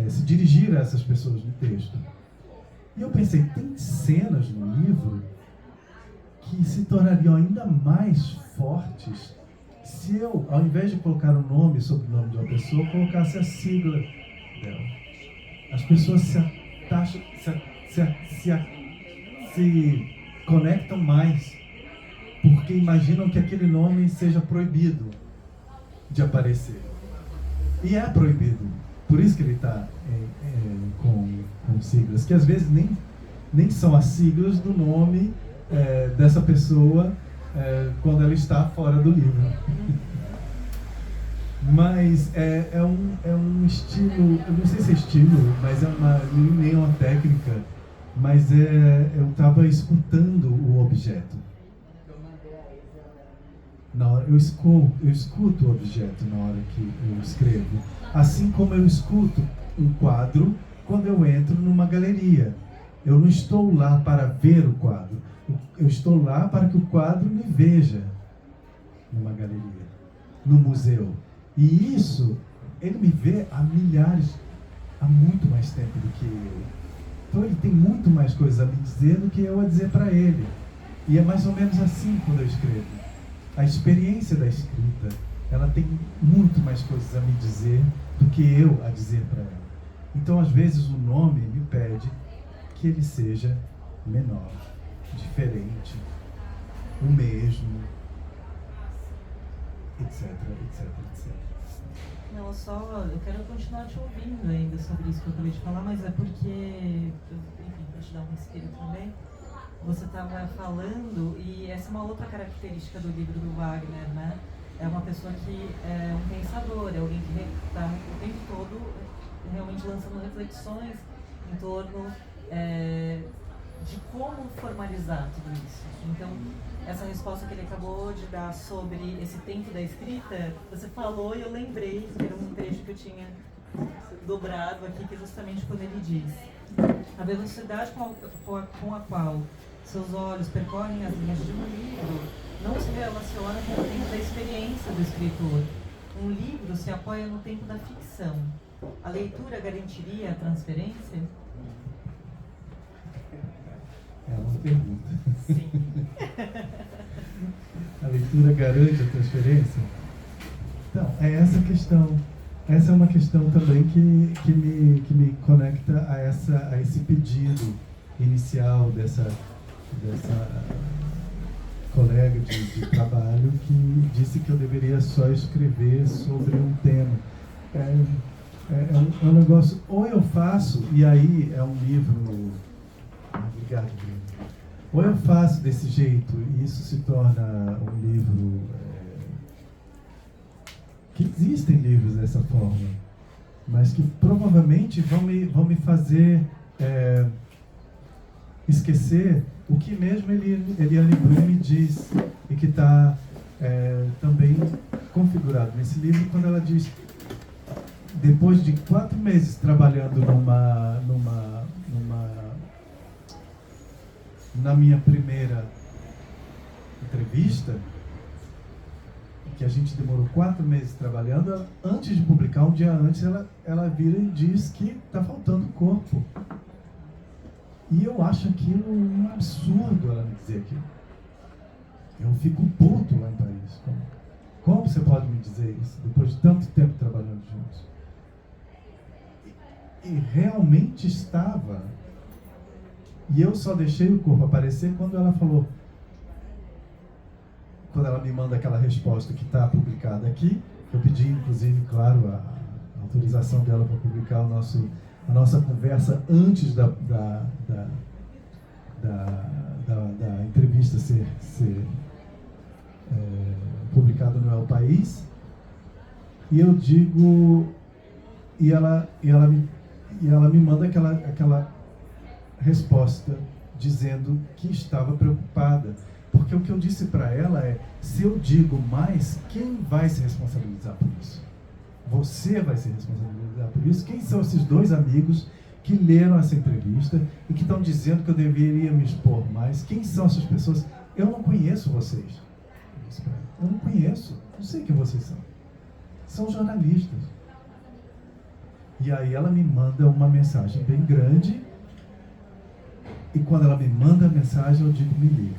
se dirigir a essas pessoas no texto. E eu pensei, tem cenas no livro que se tornariam ainda mais fortes se eu, ao invés de colocar o nome e sobrenome de uma pessoa, colocasse a sigla dela. As pessoas se conectam mais porque imaginam que aquele nome seja proibido de aparecer. E é proibido. Por isso que ele está com siglas, que às vezes nem são as siglas do nome dessa pessoa quando ela está fora do livro. Mas é um estilo, eu não sei se é estilo, mas nem é uma técnica, mas eu estava escutando o objeto. Eu escuto o objeto na hora que eu escrevo. Assim como eu escuto um quadro quando eu entro numa galeria. Eu não estou lá para ver o quadro. Eu estou lá para que o quadro me veja numa galeria, no museu. E isso, ele me vê há muito mais tempo do que eu. Então ele tem muito mais coisas a me dizer do que eu a dizer para ele. E é mais ou menos assim quando eu escrevo. A experiência da escrita, ela tem muito mais coisas a me dizer do que eu a dizer para ela. Então, às vezes, o nome me pede que ele seja menor, diferente, o mesmo, etc, etc, etc. Não, eu quero continuar te ouvindo ainda sobre isso que eu acabei de falar, mas é porque, enfim, para te dar um respiro também, você estava falando, e essa é uma outra característica do livro do Wagner, né? É uma pessoa que é um pensador, é alguém que está o tempo todo realmente lançando reflexões em torno de como formalizar tudo isso. Então, essa resposta que ele acabou de dar sobre esse tempo da escrita, você falou e eu lembrei que era um trecho que eu tinha dobrado aqui, que é justamente quando ele diz: a velocidade com a qual seus olhos percorrem as linhas de um livro não se relaciona com o tempo da experiência do escritor. Um livro se apoia no tempo da ficção. A leitura garantiria a transferência? É uma pergunta. Sim. A leitura garante a transferência? Então, é essa questão. Essa é uma questão também que me conecta a esse pedido inicial dessa colega de trabalho que disse que eu deveria só escrever sobre um tema. É um negócio, ou eu faço, e aí é um livro... Obrigado, Bruno. Ou eu faço desse jeito e isso se torna um livro... que existem livros dessa forma, mas que provavelmente vão me fazer esquecer o que mesmo Eliane Brum diz, e que está também configurado nesse livro, quando ela diz: depois de 4 meses trabalhando na minha primeira entrevista, que a gente demorou 4 meses trabalhando, antes de publicar, um dia antes, ela vira e diz que está faltando corpo. E eu acho aquilo um absurdo, ela me dizer aquilo. Eu fico puto lá em Paris. Como você pode me dizer isso, depois de tanto tempo trabalhando juntos? E realmente estava. E eu só deixei o corpo aparecer quando ela falou... Quando ela me manda aquela resposta que está publicada aqui. Eu pedi, inclusive, claro, a autorização dela para publicar a nossa conversa antes da entrevista ser publicada no El País. E eu digo... E ela me manda aquela resposta dizendo que estava preocupada. Porque o que eu disse para ela é: se eu digo mais, quem vai se responsabilizar por isso? Você vai se responsabilizar por isso? Quem são esses 2 amigos que leram essa entrevista e que estão dizendo que eu deveria me expor mais? Quem são essas pessoas? Eu não conheço vocês. Eu não conheço. Não sei quem vocês são. são jornalistas. E aí ela me manda uma mensagem bem grande, e quando ela me manda a mensagem eu digo, me liga.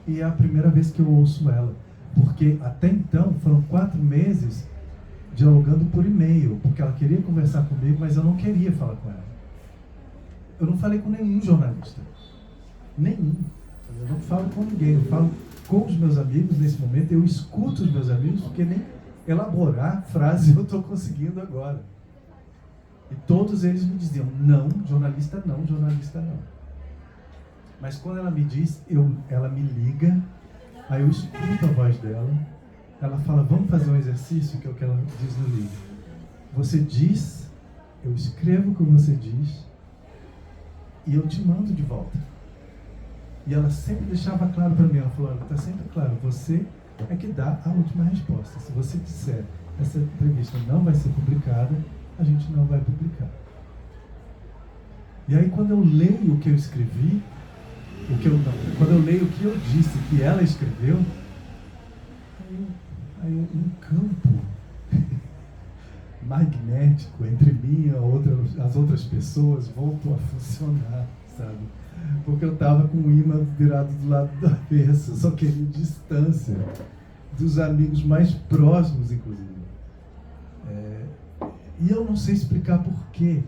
E é a primeira vez que eu ouço ela, porque até então foram 4 meses dialogando por e-mail, porque ela queria conversar comigo, mas eu não queria falar com ela. Eu não falei com nenhum jornalista. Nenhum. Eu não falo com ninguém, eu falo com os meus amigos nesse momento, eu escuto os meus amigos, porque nem elaborar frase eu estou conseguindo agora. E todos eles me diziam, não, jornalista não, jornalista não. Mas quando ela me diz, ela me liga, aí eu escuto a voz dela, ela fala, vamos fazer um exercício, que é o que ela diz no livro. Você diz, eu escrevo o que você diz, e eu te mando de volta. E ela sempre deixava claro para mim, ela falou, está sempre claro, você é que dá a última resposta. Se você disser, essa entrevista não vai ser publicada, a gente não vai publicar. E aí quando eu leio o que eu escrevi, quando eu leio o que eu disse, que ela escreveu, aí um campo magnético entre mim e as outras pessoas voltou a funcionar, sabe? Porque eu estava com o imã virado do lado do avesso, só queria distância dos amigos mais próximos, inclusive. E eu não sei explicar por quê,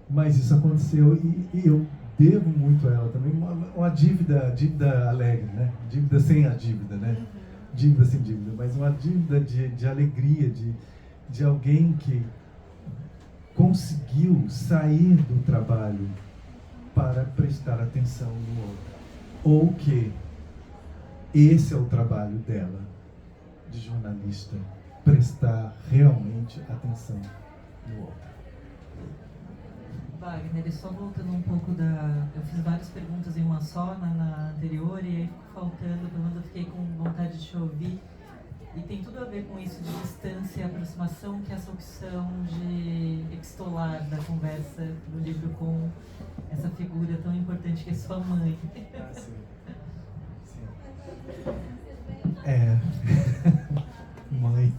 mas isso aconteceu e eu devo muito a ela também, uma dívida alegre, né? Dívida sem a dívida, né? Dívida sem dívida, mas uma dívida de alegria, de alguém que conseguiu sair do trabalho para prestar atenção no outro. Ou que esse é o trabalho dela, de jornalista, prestar realmente atenção no outro. Wagner, só voltando um pouco eu fiz várias perguntas em uma só na anterior, e aí ficou faltando, pelo menos eu fiquei com vontade de te ouvir. E tem tudo a ver com isso de distância e aproximação, que é essa opção de extolar da conversa do livro com essa figura tão importante que é sua mãe. Ah, sim. Mãe.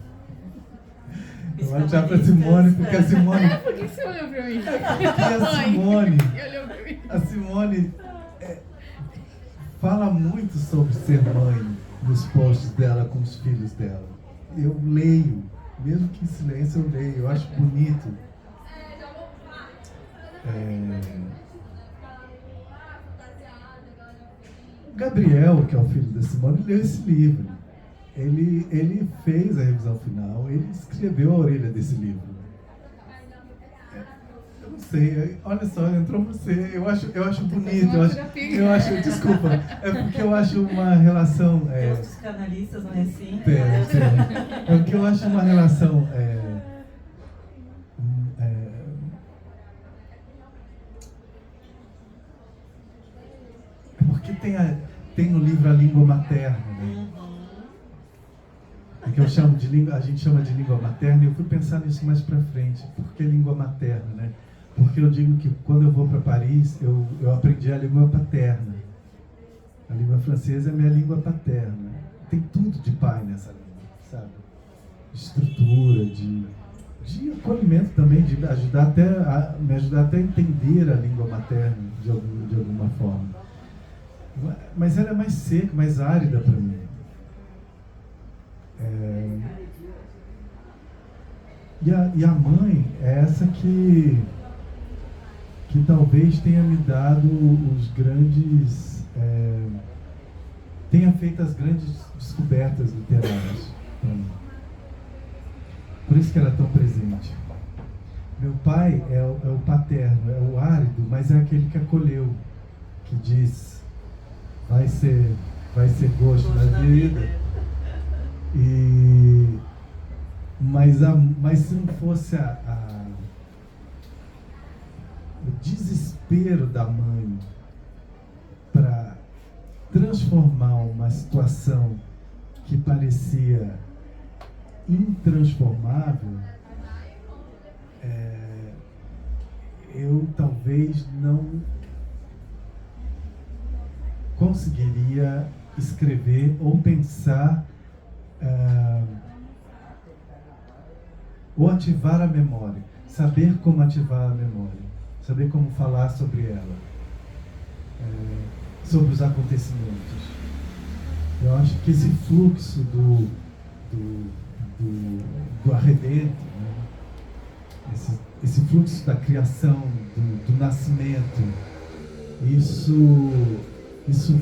Eu vou achar pra Simone, porque a Simone... Por que você olhou pra mim? Porque a Simone... olhou pra mim. A Simone fala muito sobre ser mãe nos posts dela com os filhos dela. Eu leio, mesmo que em silêncio eu leio, eu acho bonito. O Gabriel, que é o filho da Simone, leu esse livro. Ele fez a revisão final, ele escreveu a orelha desse livro. Eu não sei, olha só, entrou você, eu acho bonito, desculpa, é porque eu acho uma relação... Tem os psicanalistas no recinto. É porque eu acho uma relação... porque tem no livro a língua materna, né? Que eu chamo de língua, a gente chama de língua materna, e eu fui pensar nisso mais pra frente. Por que língua materna, né? Porque eu digo que quando eu vou para Paris, eu aprendi a língua paterna. A língua francesa é a minha língua paterna. Tem tudo de pai nessa língua, sabe? De estrutura, de acolhimento também, de me ajudar até a entender a língua materna de alguma forma. Mas ela é mais seca, mais árida para mim. E a mãe é essa que talvez tenha me dado os grandes... tenha feito as grandes descobertas literárias para mim. Por isso que ela é tão presente. Meu pai é o paterno, é o árido, mas é aquele que acolheu, que diz, vai ser gosto da vida. Mas se não fosse o desespero da mãe para transformar uma situação que parecia intransformável, eu talvez não conseguiria escrever ou pensar ou ativar a memória, saber como ativar a memória, saber como falar sobre ela, sobre os acontecimentos. Eu acho que esse fluxo do arrebento, né? Esse fluxo da criação, do nascimento, isso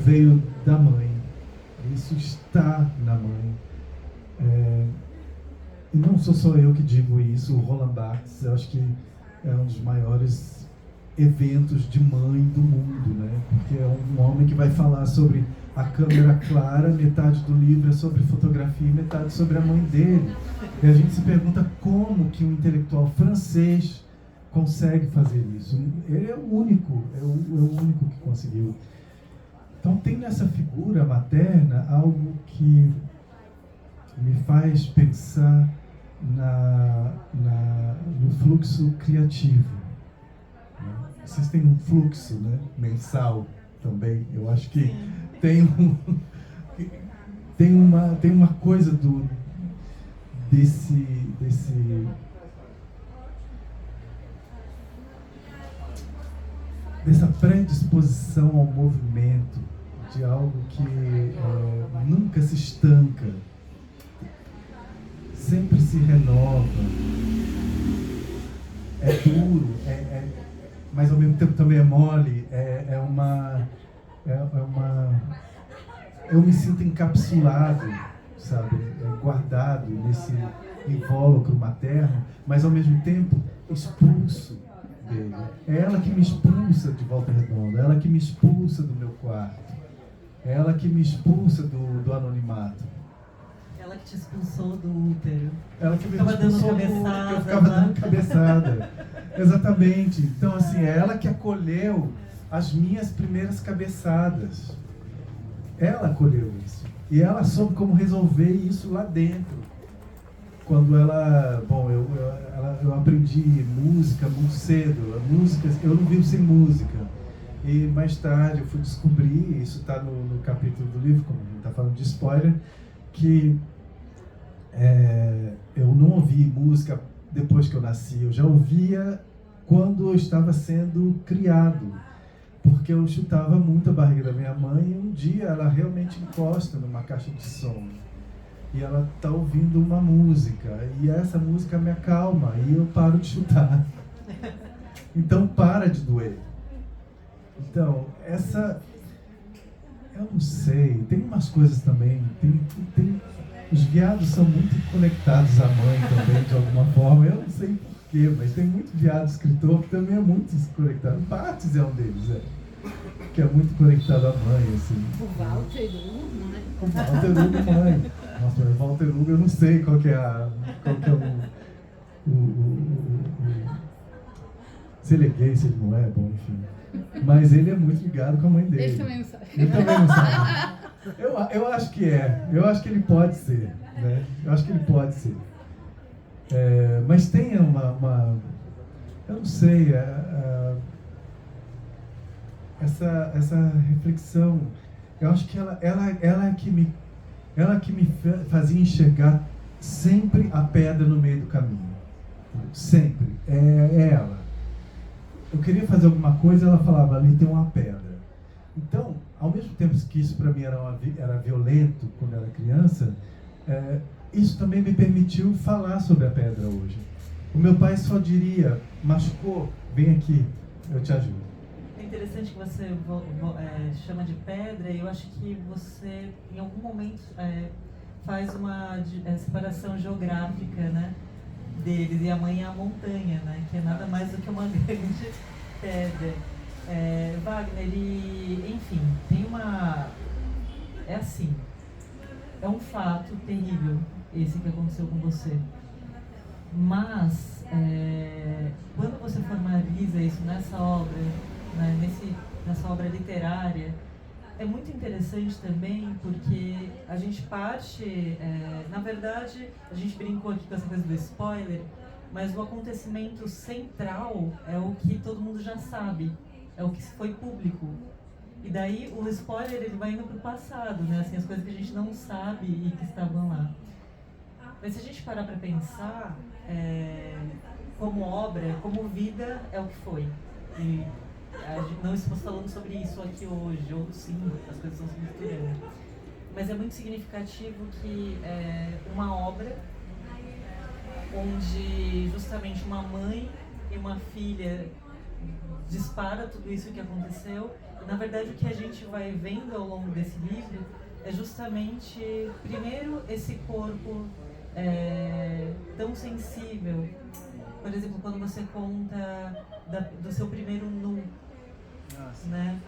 veio da mãe, isso está na mãe. E não sou só eu que digo isso, o Roland Barthes, eu acho que é um dos maiores eventos de mãe do mundo, né? Porque é um homem que vai falar sobre a câmera clara, metade do livro é sobre fotografia e metade sobre a mãe dele. E a gente se pergunta como que um intelectual francês consegue fazer isso. Ele é o único que conseguiu. Então tem nessa figura materna algo que me faz pensar no fluxo criativo. Vocês têm um fluxo, né, mensal também. Eu acho que tem uma coisa dessa predisposição ao movimento, de algo que nunca se estanca, sempre se renova, é duro, mas ao mesmo tempo também é mole, eu me sinto encapsulado, sabe, guardado nesse invólucro materno, mas ao mesmo tempo expulso dele. É ela que me expulsa de Volta Redonda, é ela que me expulsa do meu quarto, é ela que me expulsa do anonimato. Ela que te expulsou do útero. Ela que me expulsou do útero, que eu ficava dando cabeçada. Exatamente. Então, assim, é ela que acolheu as minhas primeiras cabeçadas. Ela acolheu isso. E ela soube como resolver isso lá dentro. Quando ela... Bom, eu aprendi música muito cedo. Eu não vivo sem música. E mais tarde eu fui descobrir, isso está no capítulo do livro, como a gente está falando de spoiler, que eu não ouvi música depois que eu nasci. Eu já ouvia quando eu estava sendo criado. Porque eu chutava muito a barriga da minha mãe e um dia ela realmente encosta numa caixa de som. E ela está ouvindo uma música. E essa música me acalma e eu paro de chutar. Então para de doer. Então, eu não sei, tem umas coisas também, os viados são muito conectados à mãe também, de alguma forma, eu não sei porquê, mas tem muito viado escritor que também é muito conectado, Barthes é um deles, que é muito conectado à mãe, assim. O Walter Hugo, né? O Walter Hugo, mãe. Nossa, mas o Walter Hugo, eu não sei qual que é se ele é gay, se ele não é, bom, enfim. Mas ele é muito ligado com a mãe dele. Ele também não sabe. Ele também não sabe. Eu acho que é. Eu acho que ele pode ser. Né? Eu acho que ele pode ser. Mas tem uma eu não sei, essa reflexão. Eu acho que ela é que me fazia enxergar sempre a pedra no meio do caminho. Sempre. É ela. Eu queria fazer alguma coisa, ela falava, ali tem uma pedra. Então, ao mesmo tempo que isso para mim era violento quando eu era criança, isso também me permitiu falar sobre a pedra hoje. O meu pai só diria, machucou, vem aqui, eu te ajudo. É interessante que você chama de pedra, e eu acho que você, em algum momento, faz uma separação geográfica, né, deles, e a mãe é a montanha, né, que é nada mais do que uma grande pedra. Wagner, enfim, tem uma... É assim, é um fato terrível esse que aconteceu com você. Mas, quando você formaliza isso nessa obra, né, nessa obra literária, é muito interessante também porque a gente parte, na verdade, a gente brincou aqui com essa coisa do spoiler, mas o acontecimento central é o que todo mundo já sabe, é o que foi público. E daí o spoiler ele vai indo para o passado, né? Assim, as coisas que a gente não sabe e que estavam lá. Mas se a gente parar para pensar, como obra, como vida é o que foi. E não estamos falando sobre isso aqui hoje, ou sim, as coisas estão se misturando. Mas é muito significativo que uma obra onde justamente uma mãe e uma filha dispara tudo isso que aconteceu. E, na verdade, o que a gente vai vendo ao longo desse livro é justamente, primeiro, esse corpo tão sensível. Por exemplo, quando você conta do seu primeiro nu, né?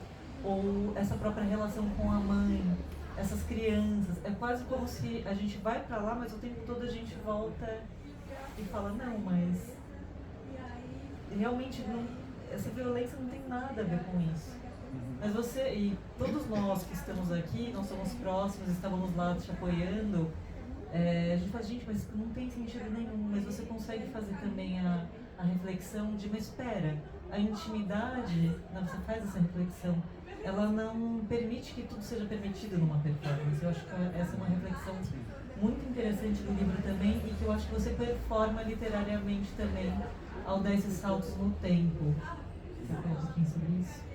Ou essa própria relação com a mãe, essas crianças. É quase como se a gente vai pra lá, mas o tempo todo a gente volta e fala, não, mas realmente essa violência não tem nada a ver com isso. Mas você e todos nós que estamos aqui, nós somos próximos, estávamos lá te apoiando, a gente fala, gente, mas não tem sentido nenhum. Mas você consegue fazer também a reflexão de, mas espera, a intimidade, você faz essa reflexão, ela não permite que tudo seja permitido numa performance. Eu acho que essa é uma reflexão muito interessante do livro também, e que eu acho que você performa literariamente também ao dar esses saltos no tempo. Você fala um pouquinho sobre isso?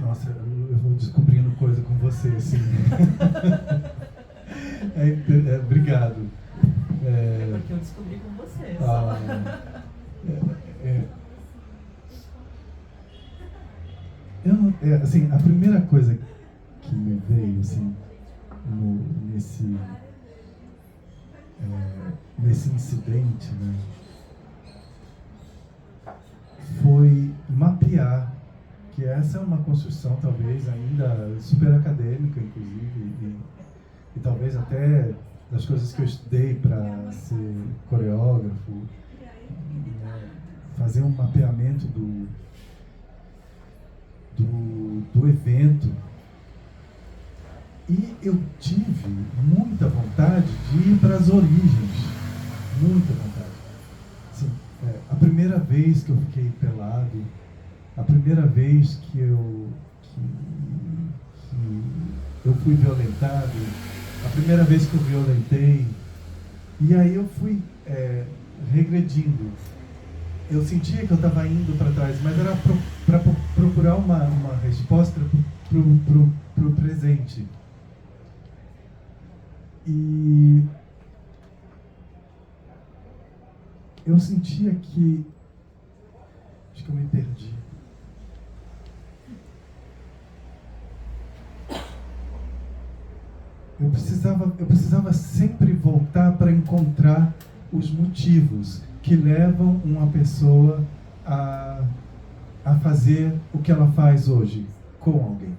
Nossa, eu vou descobrindo coisa com você, assim. Obrigado. É porque eu descobri com você. Assim, a primeira coisa que me veio, assim, nesse incidente, né, foi mapear, que essa é uma construção talvez ainda super acadêmica, inclusive, e talvez até das coisas que eu estudei para ser coreógrafo, né, fazer um mapeamento do evento. E eu tive muita vontade de ir para as origens, muita vontade. Assim, a primeira vez que eu fiquei pelado, a primeira vez que eu fui violentado, a primeira vez que eu violentei, e aí eu fui regredindo. Eu sentia que eu estava indo para trás, mas era para procurar uma resposta para o presente. E eu sentia que... Acho que eu me perdi. Eu precisava sempre voltar para encontrar os motivos que levam uma pessoa a fazer o que ela faz hoje com alguém.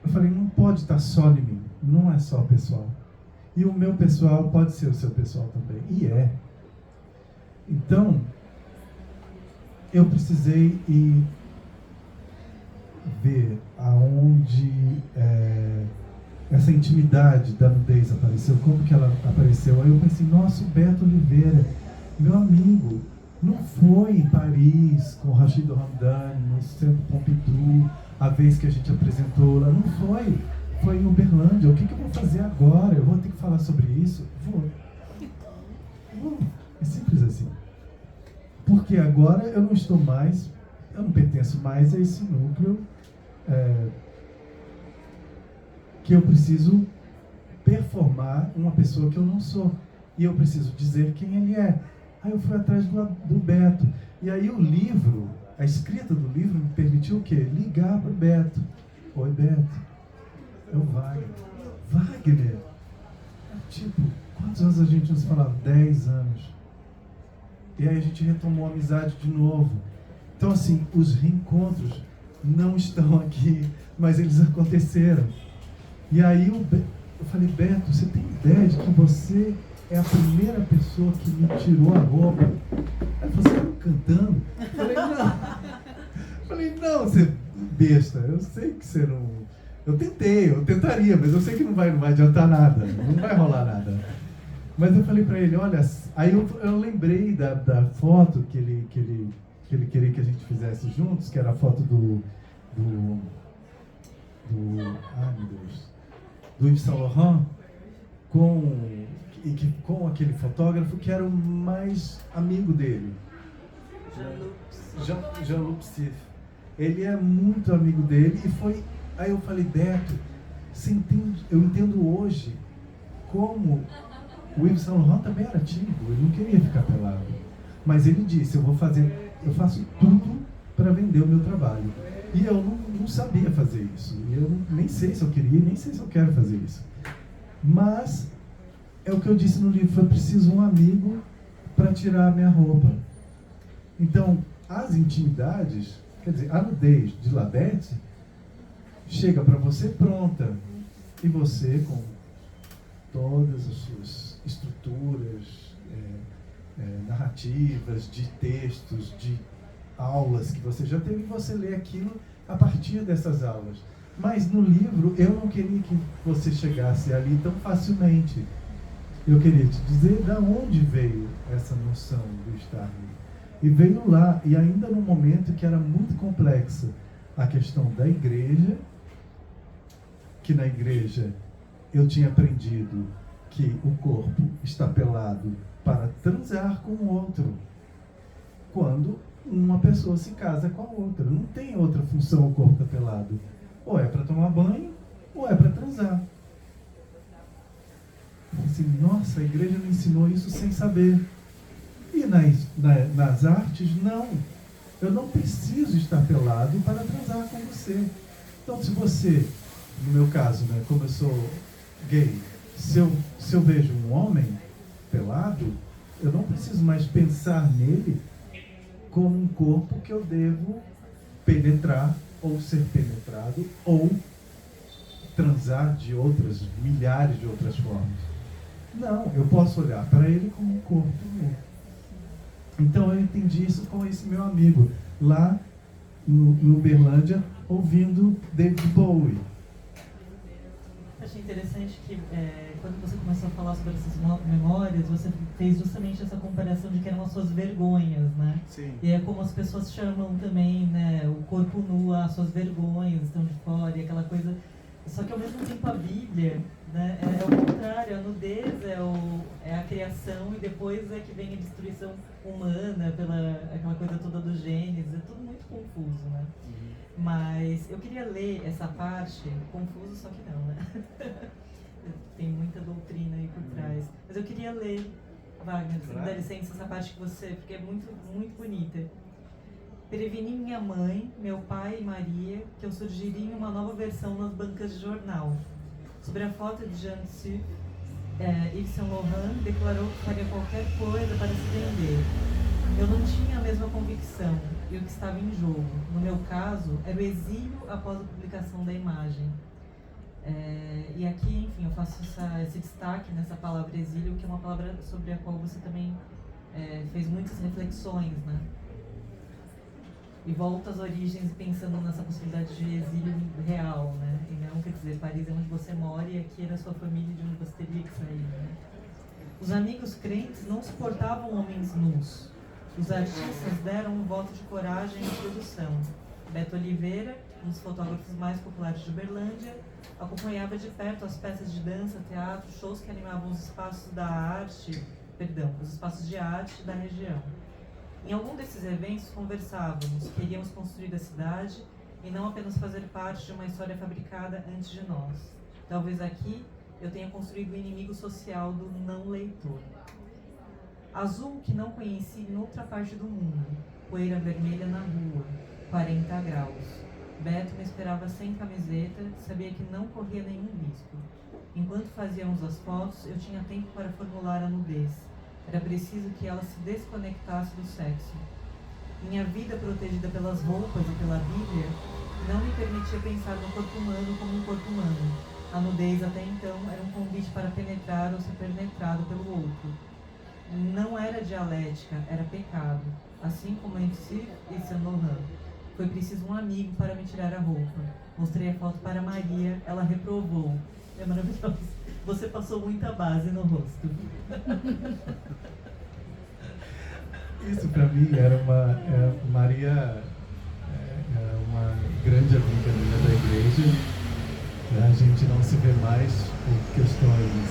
Eu falei, não pode estar só em mim, não é só pessoal. E o meu pessoal pode ser o seu pessoal também, e é. Então, eu precisei ir ver aonde essa intimidade da nudez apareceu, como que ela apareceu. Aí eu pensei, nossa, o Beto Oliveira, meu amigo, não foi em Paris com o Rachid Hamdani, no Centro Pompidou, a vez que a gente apresentou lá, não foi. Foi em Uberlândia. O que eu vou fazer agora? Eu vou ter que falar sobre isso? Vou. É simples assim. Porque agora eu não estou mais, eu não pertenço mais a esse núcleo que eu preciso performar uma pessoa que eu não sou. E eu preciso dizer quem ele é. Aí eu fui atrás do Beto. E aí o livro, a escrita do livro me permitiu o quê? Ligar para o Beto. Oi, Beto. É o Wagner. Wagner? Tipo, quantos anos a gente não se falava? 10 anos. E aí a gente retomou a amizade de novo. Então, assim, os reencontros não estão aqui, mas eles aconteceram. E aí eu falei, Beto, você tem ideia de que você é a primeira pessoa que me tirou a roupa? Aí você está cantando? Eu falei, não, você besta, eu sei que você não... Eu tentaria, mas eu sei que não vai adiantar nada, não vai rolar nada. Mas eu falei para ele, olha, aí eu lembrei da foto que ele queria que a gente fizesse juntos, que era a foto ai meu Deus, do Yves Saint Laurent com aquele fotógrafo que era o mais amigo dele, Jean-Luc Psif. Ele é muito amigo dele e foi. Aí eu falei, Beto, eu entendo hoje como o Yves Saint Laurent também era tímido, ele não queria ficar pelado. Mas ele disse, eu faço tudo para vender o meu trabalho. E eu não sabia fazer isso. Nem sei se eu queria, nem sei se eu quero fazer isso. Mas é o que eu disse no livro, foi preciso um amigo para tirar a minha roupa. Então, as intimidades, quer dizer, a nudez de Labete chega para você pronta. E você, com todas as suas estruturas narrativas, de textos, de aulas que você já teve, você lê aquilo a partir dessas aulas. Mas no livro, eu não queria que você chegasse ali tão facilmente. Eu queria te dizer de onde veio essa noção do estar ali. E veio lá, e ainda num momento que era muito complexa, a questão da igreja, que na igreja eu tinha aprendido que o corpo está pelado para transar com o outro. Quando uma pessoa se casa com a outra, não tem outra função o corpo está pelado. Ou é para tomar banho, ou é para transar. Assim, nossa, a igreja me ensinou isso sem saber. E nas artes, não. Eu não preciso estar pelado para transar com você. Então, se você, no meu caso, né, como eu sou gay, se eu vejo um homem pelado, eu não preciso mais pensar nele como um corpo que eu devo penetrar, ou ser penetrado, ou transar de milhares de outras formas. Não, eu posso olhar para ele como um corpo nu. Então eu entendi isso com esse meu amigo, lá no Uberlândia, ouvindo David Bowie. Achei interessante que quando você começou a falar sobre essas memórias, você fez justamente essa comparação de que eram as suas vergonhas, né? Sim. E é como as pessoas chamam também, né, o corpo nu, as suas vergonhas estão de fora, e aquela coisa. Só que ao mesmo tempo a Bíblia, né, é o contrário, a nudez é a criação e depois é que vem a destruição humana pela aquela coisa toda do Gênesis, é tudo muito confuso, né? Mas eu queria ler essa parte, confuso só que não, né? Tem muita doutrina aí por trás. Mas eu queria ler, Wagner, se me dá licença, essa parte que você, porque é muito, muito bonita. Preveni minha mãe, meu pai e Maria que eu surgiria em uma nova versão nas bancas de jornal. Sobre a foto de Jean Suf, Yves Saint Laurent declarou que faria qualquer coisa para se vender. Eu não tinha a mesma convicção e o que estava em jogo, no meu caso, era o exílio após a publicação da imagem. E aqui, enfim, eu faço esse destaque nessa palavra exílio, que é uma palavra sobre a qual você também fez muitas reflexões, né? E volta às origens pensando nessa possibilidade de exílio real, né? E não, quer dizer, Paris é onde você mora e aqui era a sua família de onde você teria que sair, né? Os amigos crentes não suportavam homens nus. Os artistas deram um voto de coragem à produção. Beto Oliveira, um dos fotógrafos mais populares de Uberlândia, acompanhava de perto as peças de dança, teatro, shows que animavam os espaços os espaços de arte da região. Em algum desses eventos conversávamos, queríamos construir a cidade e não apenas fazer parte de uma história fabricada antes de nós. Talvez aqui eu tenha construído o inimigo social do não leitor. Azul que não conheci em outra parte do mundo, poeira vermelha na rua, 40 graus. Beto me esperava sem camiseta, sabia que não corria nenhum risco. Enquanto fazíamos as fotos, eu tinha tempo para formular a nudez. Era preciso que ela se desconectasse do sexo. Minha vida protegida pelas roupas e pela Bíblia não me permitia pensar no corpo humano como um corpo humano. A nudez até então era um convite para penetrar ou ser penetrado pelo outro. Não era dialética, era pecado. Assim como em Si e Saint Laurent. Foi preciso um amigo para me tirar a roupa. Mostrei a foto para Maria, ela reprovou. É maravilhoso. Você passou muita base no rosto. Isso para mim era Maria, uma grande amiga minha da igreja. gente não se vê mais por questões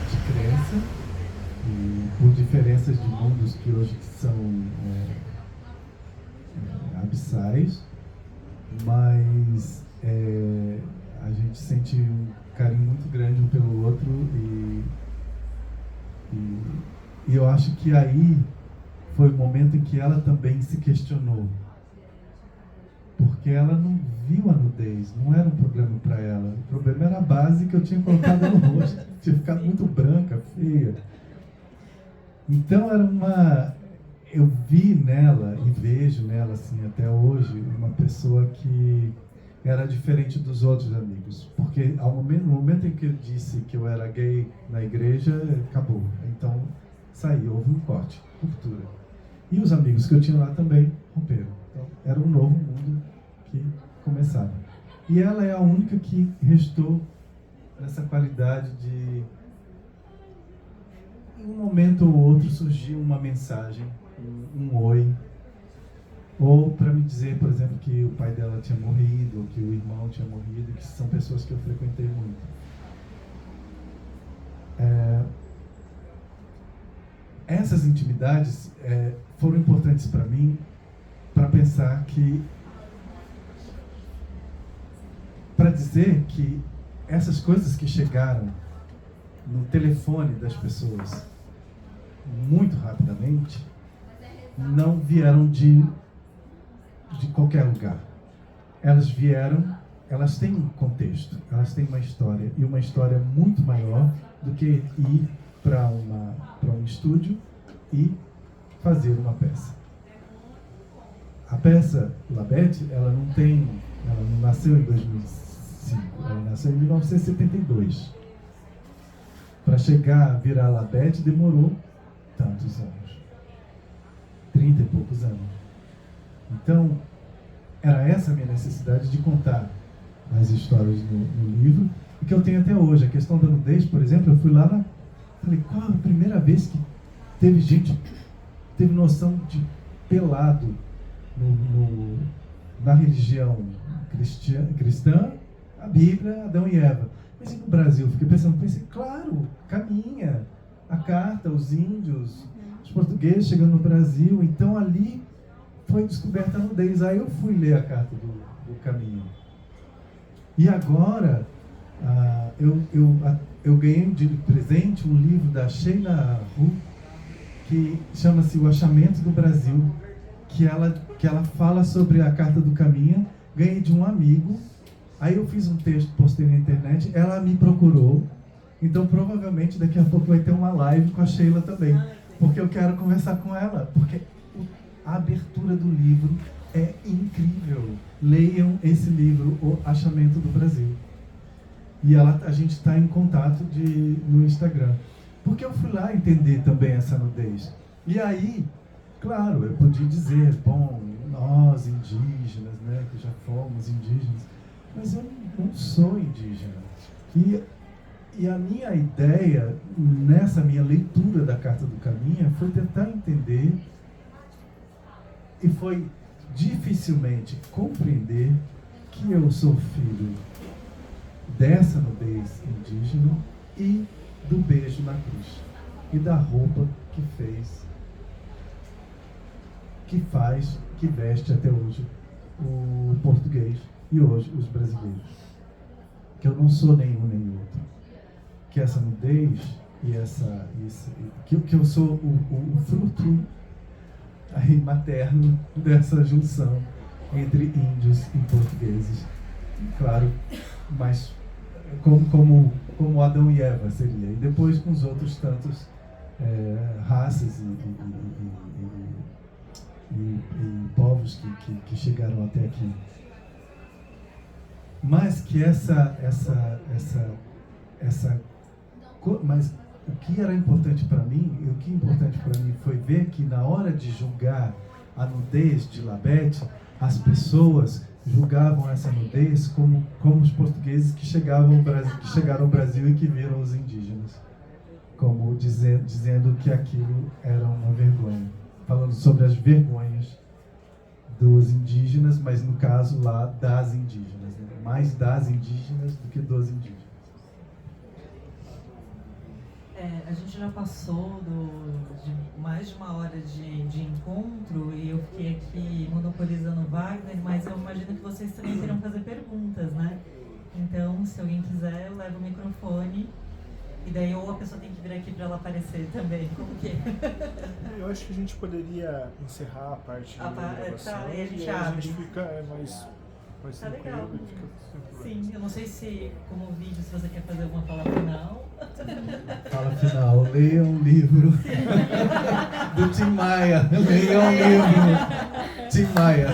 de crença e por diferenças de mundos que hoje são abissais, mas a gente sente um carinho muito grande um pelo outro e eu acho que aí foi o momento em que ela também se questionou, porque ela não viu a nudez, não era um problema para ela, o problema era a base que eu tinha colocado no rosto, tinha ficado muito branca, feia. Então eu vi nela e vejo nela assim até hoje uma pessoa que era diferente dos outros amigos, porque no momento em que eu disse que eu era gay na igreja, acabou. Então saiu, houve um corte, ruptura. E os amigos que eu tinha lá também romperam. Então era um novo mundo que começava. E ela é a única que restou essa qualidade de, em um momento ou outro, surgiu uma mensagem, um oi, ou para me dizer, por exemplo, que o pai dela tinha morrido, ou que o irmão tinha morrido, que são pessoas que eu frequentei muito. Essas intimidades foram importantes para mim, para pensar que, para dizer que essas coisas que chegaram no telefone das pessoas muito rapidamente, não vieram de qualquer lugar. Elas vieram, elas têm um contexto, elas têm uma história, e uma história muito maior do que ir para um estúdio e fazer uma peça. A peça Labete, ela não nasceu em 2005, ela nasceu em 1972. Para chegar a virar Labete demorou tantos anos, 30 e poucos anos. Então, era essa a minha necessidade de contar as histórias no livro, e que eu tenho até hoje. A questão da nudez, por exemplo, eu fui lá, falei, qual a primeira vez que teve gente, teve noção de pelado na religião cristã, a Bíblia, Adão e Eva. Mas e no Brasil? Fiquei pensando, claro, caminha, a carta, os índios, os portugueses chegando no Brasil, então ali foi descoberta a nudez. Aí eu fui ler a carta do Caminho. E agora, eu ganhei de presente um livro da Sheila Hu, que chama-se O Achamento do Brasil, que ela fala sobre a carta do Caminho. Ganhei de um amigo. Aí eu fiz um texto, postei na internet, ela me procurou. Então provavelmente daqui a pouco vai ter uma live com a Sheila também, porque eu quero conversar com ela, porque a abertura do livro é incrível. Leiam esse livro, O Achamento do Brasil. E a gente está em contato no Instagram. Porque eu fui lá entender também essa nudez. E aí, claro, eu podia dizer, bom, nós indígenas, né, que já fomos indígenas, mas eu não sou indígena. E a minha ideia, nessa minha leitura da Carta do Caminho, foi tentar entender, e foi dificilmente compreender, que eu sou filho dessa nudez indígena e do beijo na cruz, e da roupa que faz, que veste até hoje o português e hoje os brasileiros. Que eu não sou nenhum nem outro. Que essa nudez que eu sou o fruto aí materno dessa junção entre índios e portugueses. Claro, mas como Adão e Eva seria. E depois com os outros tantos raças e povos que chegaram até aqui. Mas que mas o que era importante para mim, e o que é importante para mim foi ver que na hora de julgar a nudez de Labete, as pessoas julgavam essa nudez como os portugueses que chegaram ao Brasil e que viram os indígenas, como dizendo que aquilo era uma vergonha, falando sobre as vergonhas dos indígenas, mas no caso lá das indígenas, né? mais das indígenas do que dos indígenas. A gente já passou de mais de uma hora de encontro e eu fiquei aqui monopolizando o Wagner, mas eu imagino que vocês também queiram fazer perguntas, né? Então, se alguém quiser, eu levo o microfone e daí ou a pessoa tem que vir aqui para ela aparecer também, como que é? Eu acho que a gente poderia encerrar a parte da gravação tá, e a gente a abre. gente fica mais Tá legal. tranquilo e fica sem problema. Sim, eu não sei se, como vídeo, se você quer fazer alguma fala final. Fala final, leia um livro do Tim Maia. Leia um livro, Tim Maia.